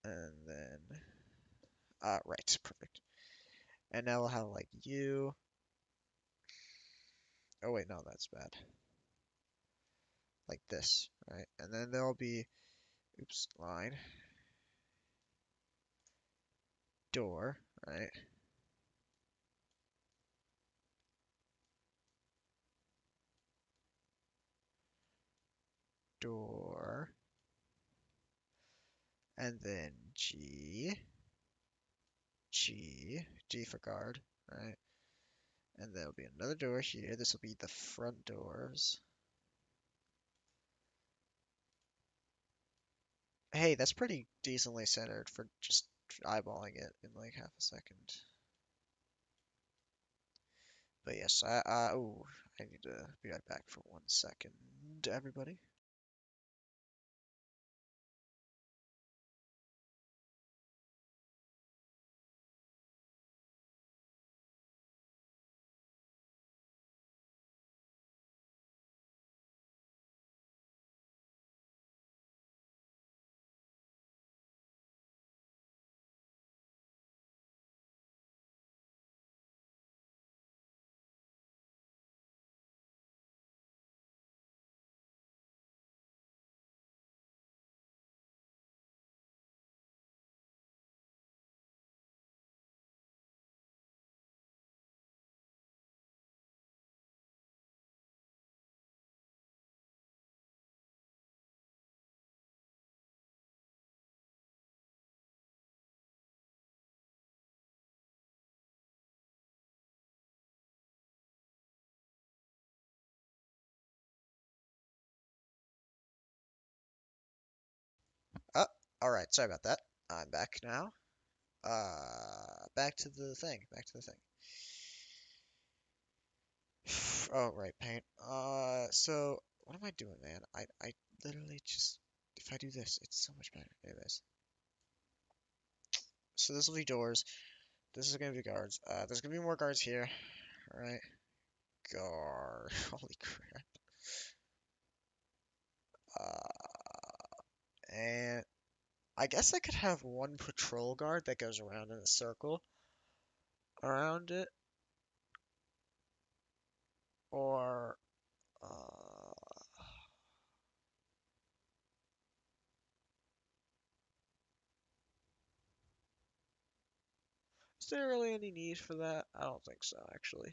And then Right, perfect. And now we'll have like you. Oh wait, no, that's bad. Like this, right? And then there'll be, oops, line, door, right? Door, and then G for guard, right? And there'll be another door here. This will be the front doors. Hey, that's pretty decently centered for just eyeballing it in like half a second. But yes, oh, I need to be right back for 1 second, everybody. Oh, all right. Sorry about that. I'm back now. Back to the thing. Back to the thing. Oh, right, paint. So what am I doing, man? I literally just, if I do this, it's so much better. Anyways, so this will be doors. This is gonna be guards. There's gonna be more guards here. All right, guard. Holy crap. And I guess I could have one patrol guard that goes around in a circle around it, or is there really any need for that? I don't think so, actually.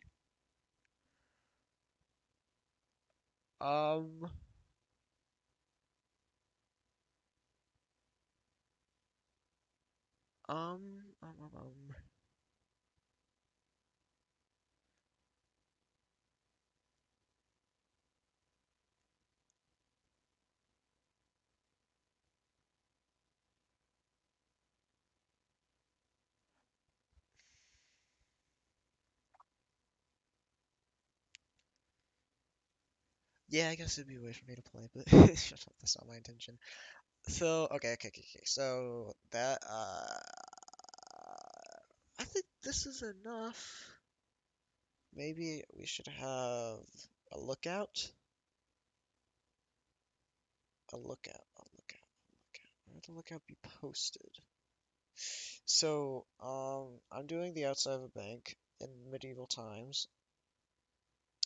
Um, um, um, um, um. Yeah, I guess it'd be a way for me to play, but shut up, that's not my intention. So, okay. So that, I think this is enough. Maybe we should have a lookout. Where would the lookout be posted? So, I'm doing the outside of a bank in medieval times,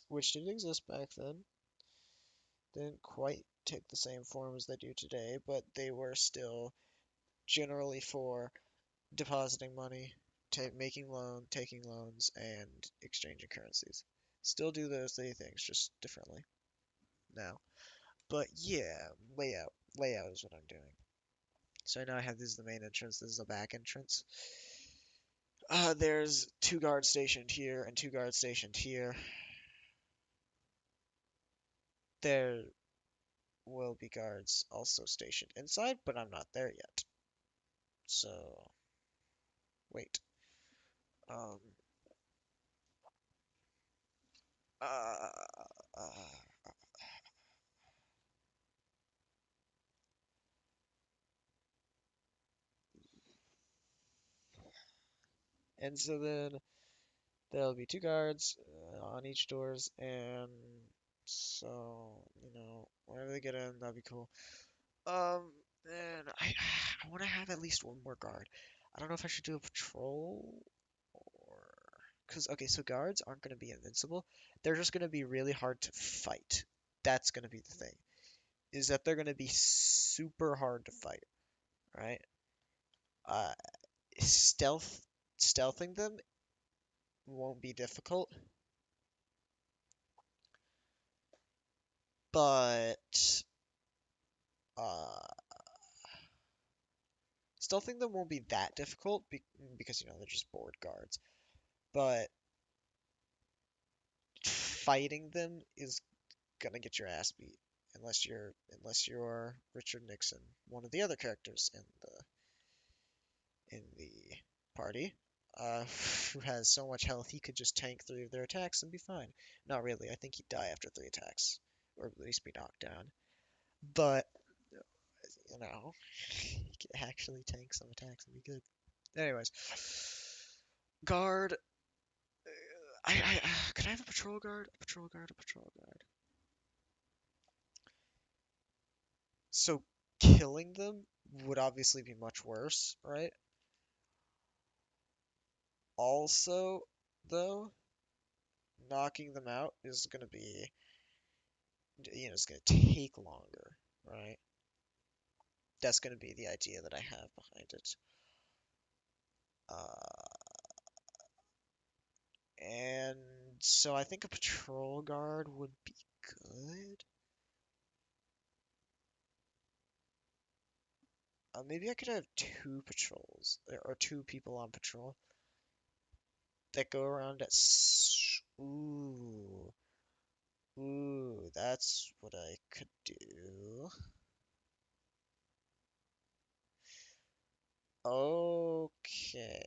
which didn't exist back then. Didn't quite take the same form as they do today, but they were still generally for depositing money, taking loans, and exchanging currencies. Still do those three things, just differently now. But yeah, layout is what I'm doing. So now I have this is the main entrance, this is the back entrance. There's two guards stationed here and two guards stationed here. There will be guards also stationed inside, but I'm not there yet. So wait. Um. Uh. uh and so then there'll be two guards on each doors, and so whenever they get in, that'd be cool. Um. And I want to have at least one more guard. I don't know if I should do a patrol or because okay, so guards aren't going to be invincible. They're just going to be really hard to fight. That's going to be the thing. Is that they're going to be super hard to fight, right? Uh, stealth stealthing them won't be difficult, but uh, stealthing them won't be that difficult because they're just board guards. But fighting them is gonna get your ass beat unless you're Richard Nixon, one of the other characters in the party, uh, who has so much health he could just tank 3 of their attacks and be fine. Not really. I think he'd die after 3 attacks, or at least be knocked down. But he could actually tank some attacks and be good. Anyways, guard. Could I have a patrol guard? A patrol guard. A patrol guard. So killing them would obviously be much worse, right? Also, though, knocking them out is going to be, it's going to take longer, right? That's going to be the idea that I have behind it. Uh, and so I think a patrol guard would be good. Maybe I could have 2 patrols or 2 people on patrol that go around at. Ooh, that's what I could do. Okay.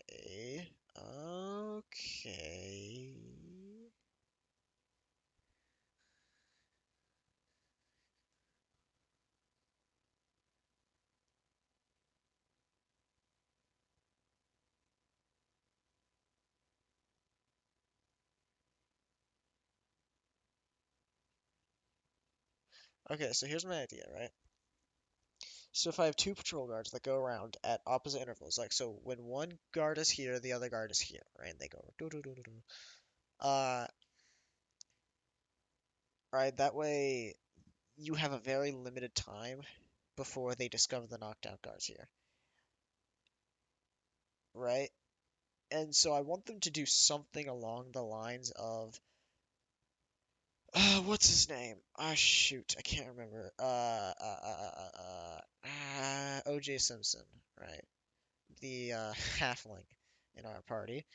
Okay. Okay, so here's my idea, right? So if I have 2 patrol guards that go around at opposite intervals, like so when one guard is here, the other guard is here, right? And they go do do do do do. Uh, right, that way you have a very limited time before they discover the knocked out guards here, right? And so I want them to do something along the lines of what's his name? Ah, shoot, I can't remember. O.J. Simpson, right? The halfling in our party.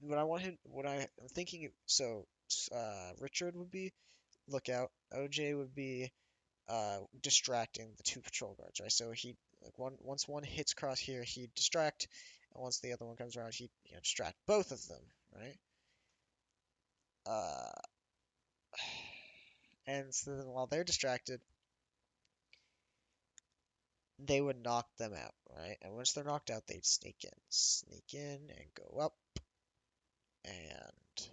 What I'm thinking, so Richard would be lookout. OJ would be distracting the 2 patrol guards, right? So he like once one hits across here, he'd distract, and once the other one comes around, he'd distract both of them, right? Uh, and so then while they're distracted, they would knock them out, right? And once they're knocked out, they'd sneak in and go up and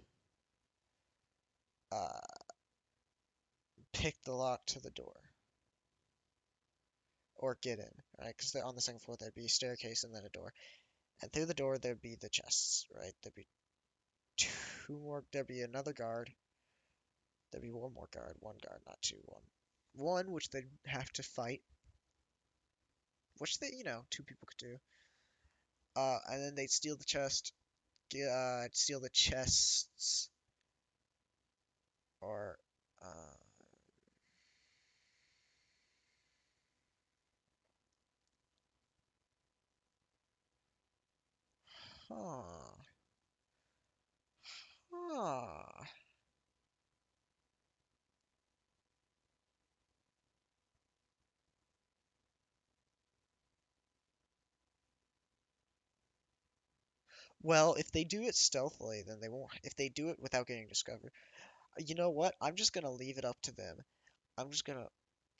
uh, pick the lock to the door or get in, right? Because they're on the second floor, there'd be a staircase and then a door, and through the door there'd be the chests, right? There'd be 2 more. There'd be another guard. There'd be one guard, not two, one which they'd have to fight, which 2 people could do. And then they'd steal the chest, steal the chests, or uh, huh, huh. Well, if they do it stealthily, then they won't. If they do it without getting discovered, you know what? I'm just gonna leave it up to them. I'm just gonna,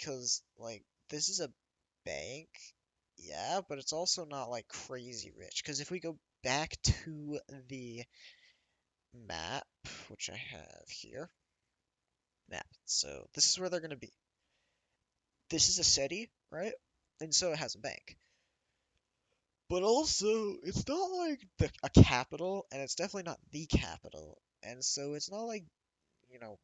cause like this is a bank, yeah, but it's also not like crazy rich. Cause if we go back to the map, which I have here, map. So this is where they're gonna be. This is a city, right? And so it has a bank. But also, it's not like a capital, and it's definitely not the capital. And so it's not like, you know,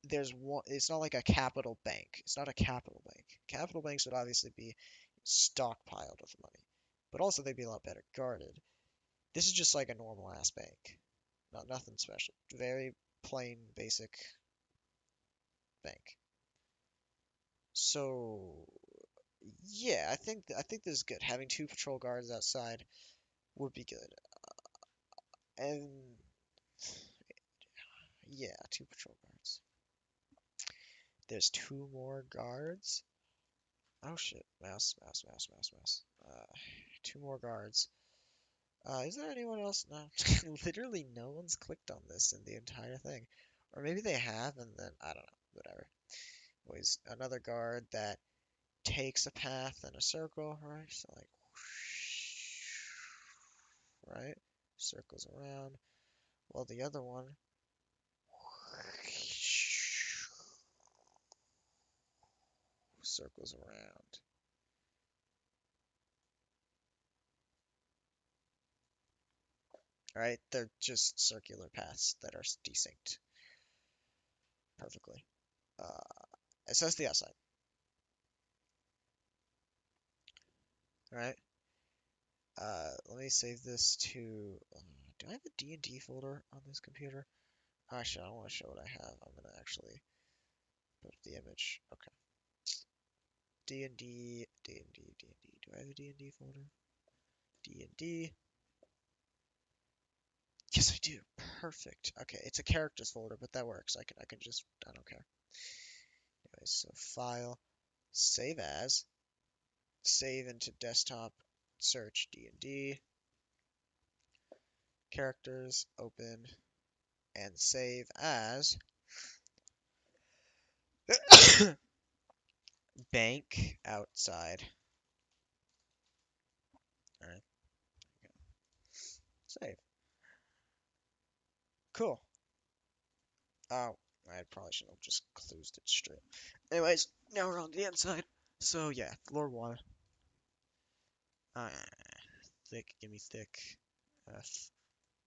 there's one, it's not like a capital bank. It's not a capital bank. Capital banks would obviously be stockpiled with money, but also they'd be a lot better guarded. This is just like a normal ass bank. Not nothing special. Very plain, basic bank. So yeah, I think this is good. Having two patrol guards outside would be good. And yeah, two patrol guards. There's two more guards. Oh shit. Mouse. Two more guards. Is there anyone else? No. Literally no one's clicked on this in the entire thing. Or maybe they have and then, I don't know. Whatever. Always another guard that takes a path in a circle, right? So like, whoosh, right? Circles around. While the other one circles around. Right? They're just circular paths that are desynced perfectly. Uh, it says the outside, right? Let me save this to. Do I have a D&D folder on this computer? Actually, I don't want to show what I have. I'm gonna actually put up the image. Okay. D&D, D&D, D&D. Do I have a D&D folder? D&D. Yes, I do. Perfect. Okay, it's a characters folder, but that works. I can just I don't care. Anyways, so file, save as, save into desktop, search D&D, characters, open, and save as bank outside. All right, save. Cool. Oh, I probably should have just closed it straight. Anyways, now we're on the inside. So yeah, floor one. Uh, thick, give me thick.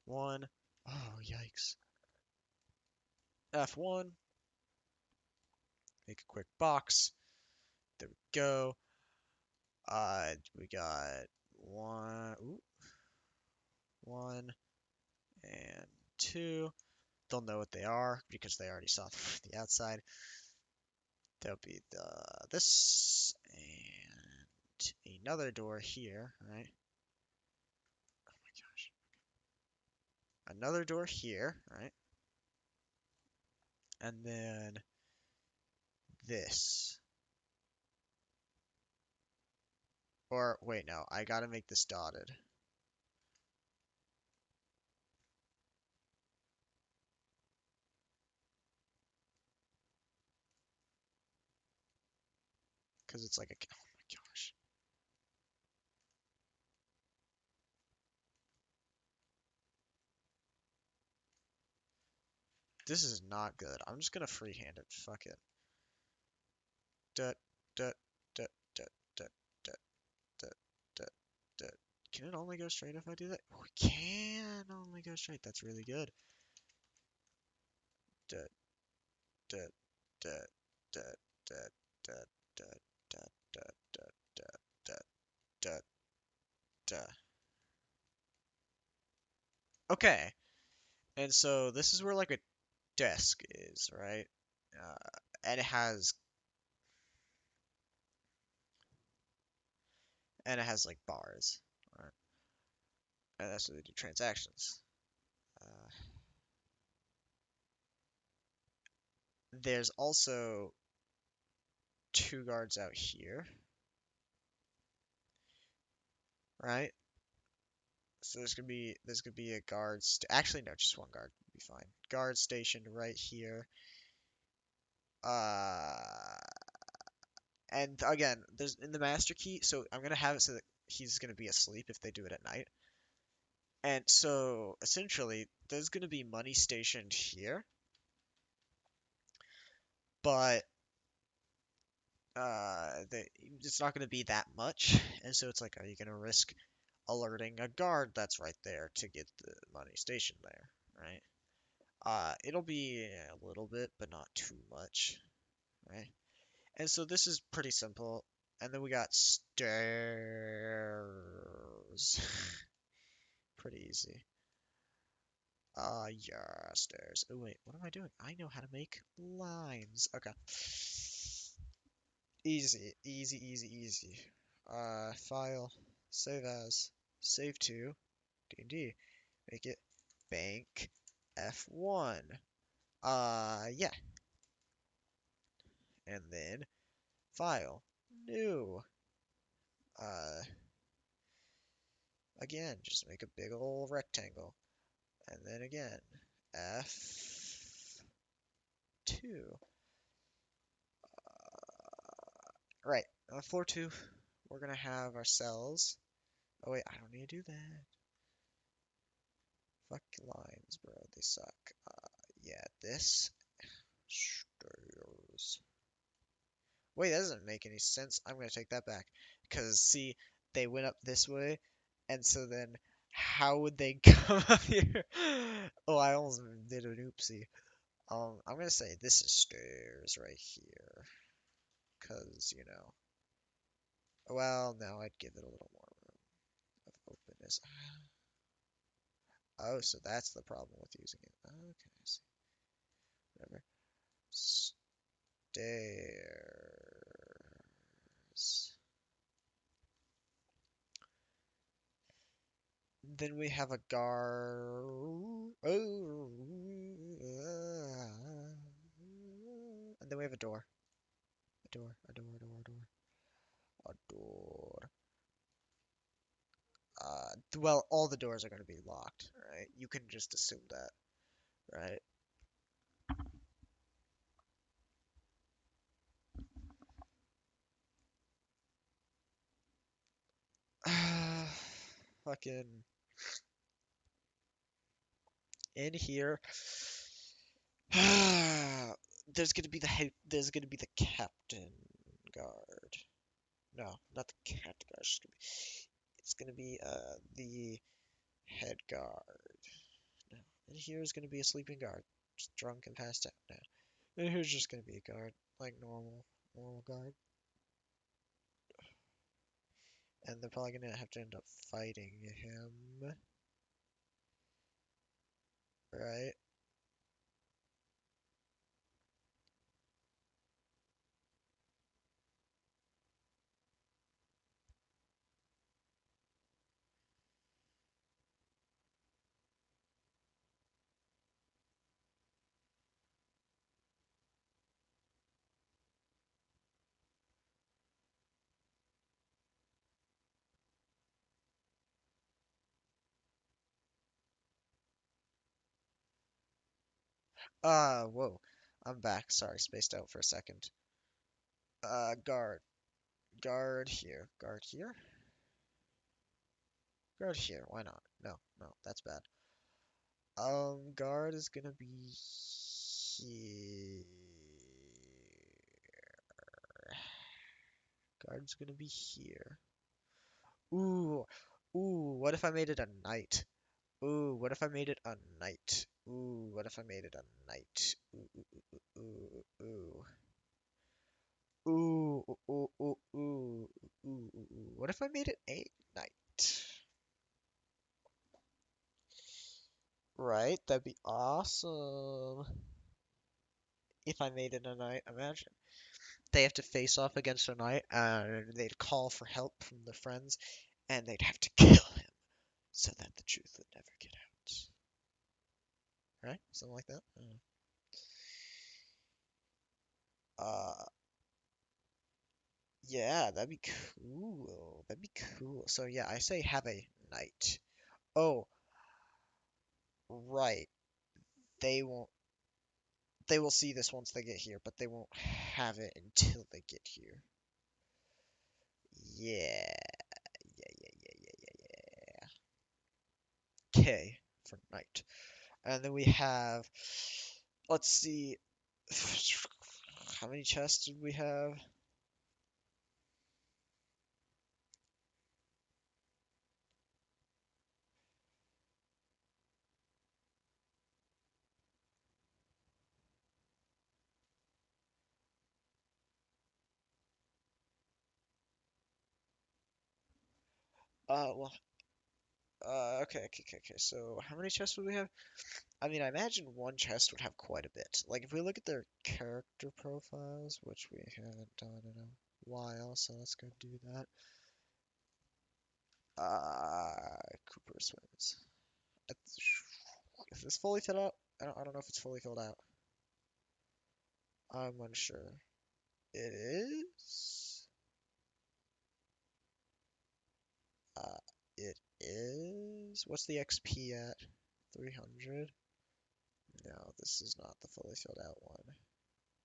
F1. Oh, yikes. F1. Make a quick box. There we go. We got one, ooh, one and two. They'll know what they are because they already saw the outside. There'll be this and another door here, right? Oh my gosh. Another door here, right? And then this. Or wait, no, I gotta make this dotted because it's like a. Oh my gosh. This is not good. I'm just gonna freehand it. Fuck it. Dut, dut, dut, dut, dut, dut, dut, dut, dut. Can it only go straight if I do that? Oh, it can only go straight. That's really good. Dut, dut, dut, dut, dut, dut, dut, dut, dut, dut, dut, dut, dut, dut. Okay. And so this is where like a desk is, right? And it has like bars, right? And that's where they do transactions. Uh, there's also two guards out here, right? So there's gonna be a guard. Actually, no, just one guard would be fine. Guard stationed right here. Uh, and again, there's in the master key. So I'm gonna have it so that he's gonna be asleep if they do it at night. And so essentially, there's gonna be money stationed here, but it's not gonna be that much. And so it's like, are you gonna risk alerting a guard that's right there to get the money stationed there, right? It'll be a little bit, but not too much, right? And so this is pretty simple. And then we got stairs. Pretty easy. Yeah, stairs. Oh, wait, what am I doing? I know how to make lines. Okay. Easy, easy, easy, easy. File, save as, save to, D&D. Make it bank F1. Yeah. And then file, new. Uh, again, just make a big old rectangle. And then again, F2. Right, floor 2, we're gonna have our cells. Oh wait, I don't need to do that. Fuck lines, bro, they suck. Yeah, this. Stairs. Wait, that doesn't make any sense. I'm gonna take that back. Because, see, they went up this way, and so then how would they come up here? Oh, I almost did an oopsie. I'm gonna say this is stairs right here. Because, you know. Well, no, I'd give it a little more room of openness. Oh, so that's the problem with using it. Okay, I see. Whatever. Stairs. Then we have a guard. Oh, and then we have a door. A door. A door. A door. A door. A door. Well, all the doors are going to be locked, right? You can just assume that, right? Fucking in here. There's gonna be the head. There's gonna be the captain guard. No, not the captain guard. It's gonna be the head guard. No, and here is gonna be a sleeping guard, just drunk and passed out now. And here's just gonna be a guard, like normal guard. And they're probably gonna have to end up fighting him, right? Whoa. I'm back. Sorry, spaced out for a second. Guard. Guard here. Guard here? Guard here. Why not? No, no, that's bad. Guard is gonna be here. Guard's gonna be here. Ooh, ooh, what if I made it a knight? Ooh, what if I made it a knight? Ooh, what if I made it a knight? Ooh. Ooh, ooh, ooh, ooh, ooh, ooh, ooh. What if I made it a knight? Right, that'd be awesome. If I made it a knight, imagine. They have to face off against a knight, and they'd call for help from their friends, and they'd have to kill him so that the truth would never get out. Right? Something like that? Uh, yeah, that'd be cool. That'd be cool. So yeah, I say have a knight. Oh, right. They won't. They will see this once they get here, but they won't have it until they get here. Yeah, yeah. K for knight. And then we have, let's see, how many chests did we have? Well, okay. So how many chests would we have? I mean, I imagine one chest would have quite a bit. Like, if we look at their character profiles, which we haven't done in a while, so let's go do that. Cooper Swims. Is this fully filled out? I don't know if it's fully filled out. I'm unsure. It is. Uh, it is. What's the XP at? 300? No, this is not the fully filled out one.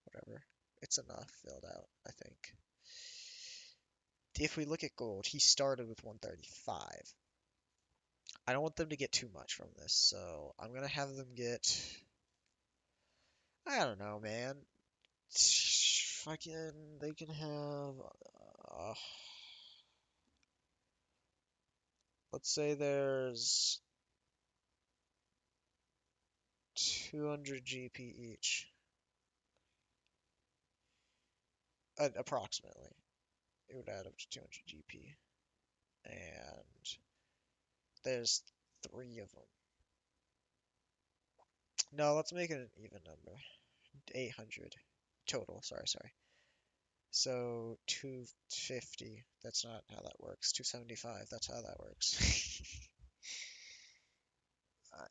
Whatever. It's enough filled out, I think. If we look at gold, he started with 135. I don't want them to get too much from this, so I'm gonna have them get. I don't know, man. Fucking, they can have. Let's say there's 200 GP each, approximately. It would add up to 200 GP, and there's three of them. No, let's make it an even number. 800 total. Sorry. So 250. That's not how that works. 275. That's how that works.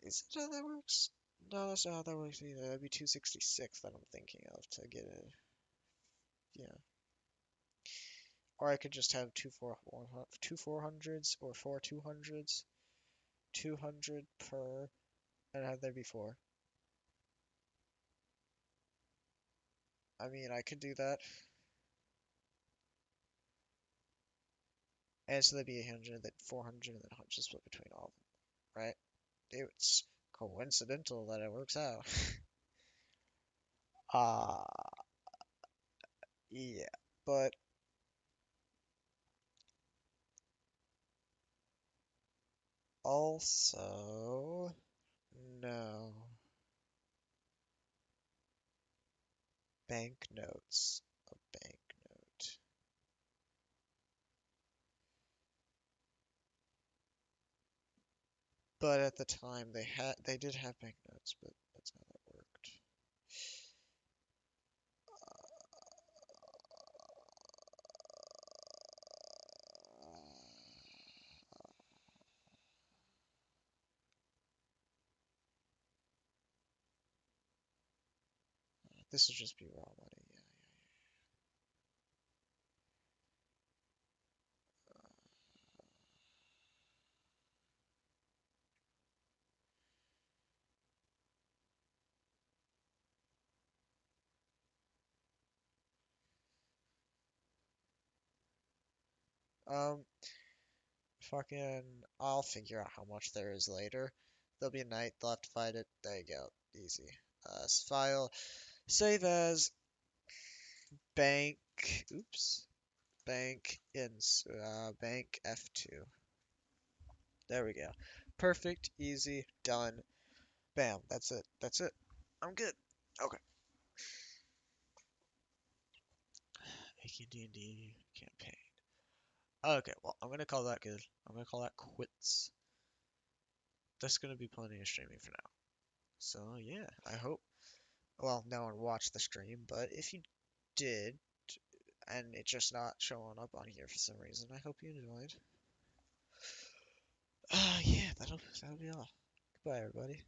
Is it how that works? No, that's not how that works either. That'd be 266 that I'm thinking of to get it. Yeah. Or I could just have two 400s or four 200s. 200 per, and have there be four. I mean, I could do that. And so that'd be 800, then 400, and then 100 split between all of them, right? It's coincidental that it works out. Uh, yeah. But also, no. Banknotes. A banknote. But at the time they did have banknotes, but that's how that worked. This would just be raw money. Yeah. Fucking, I'll figure out how much there is later. There'll be a night, they'll have to fight it. There you go. Easy. File. Save as bank. Oops. Bank F2. There we go. Perfect. Easy. Done. Bam. That's it. That's it. I'm good. Okay. Making D&D campaign. Okay, well, I'm gonna call that good. I'm gonna call that quits. That's gonna be plenty of streaming for now. So yeah, I hope. Well, no one watched the stream, but if you did, and it's just not showing up on here for some reason, I hope you enjoyed. Yeah, that'll be all. Goodbye, everybody.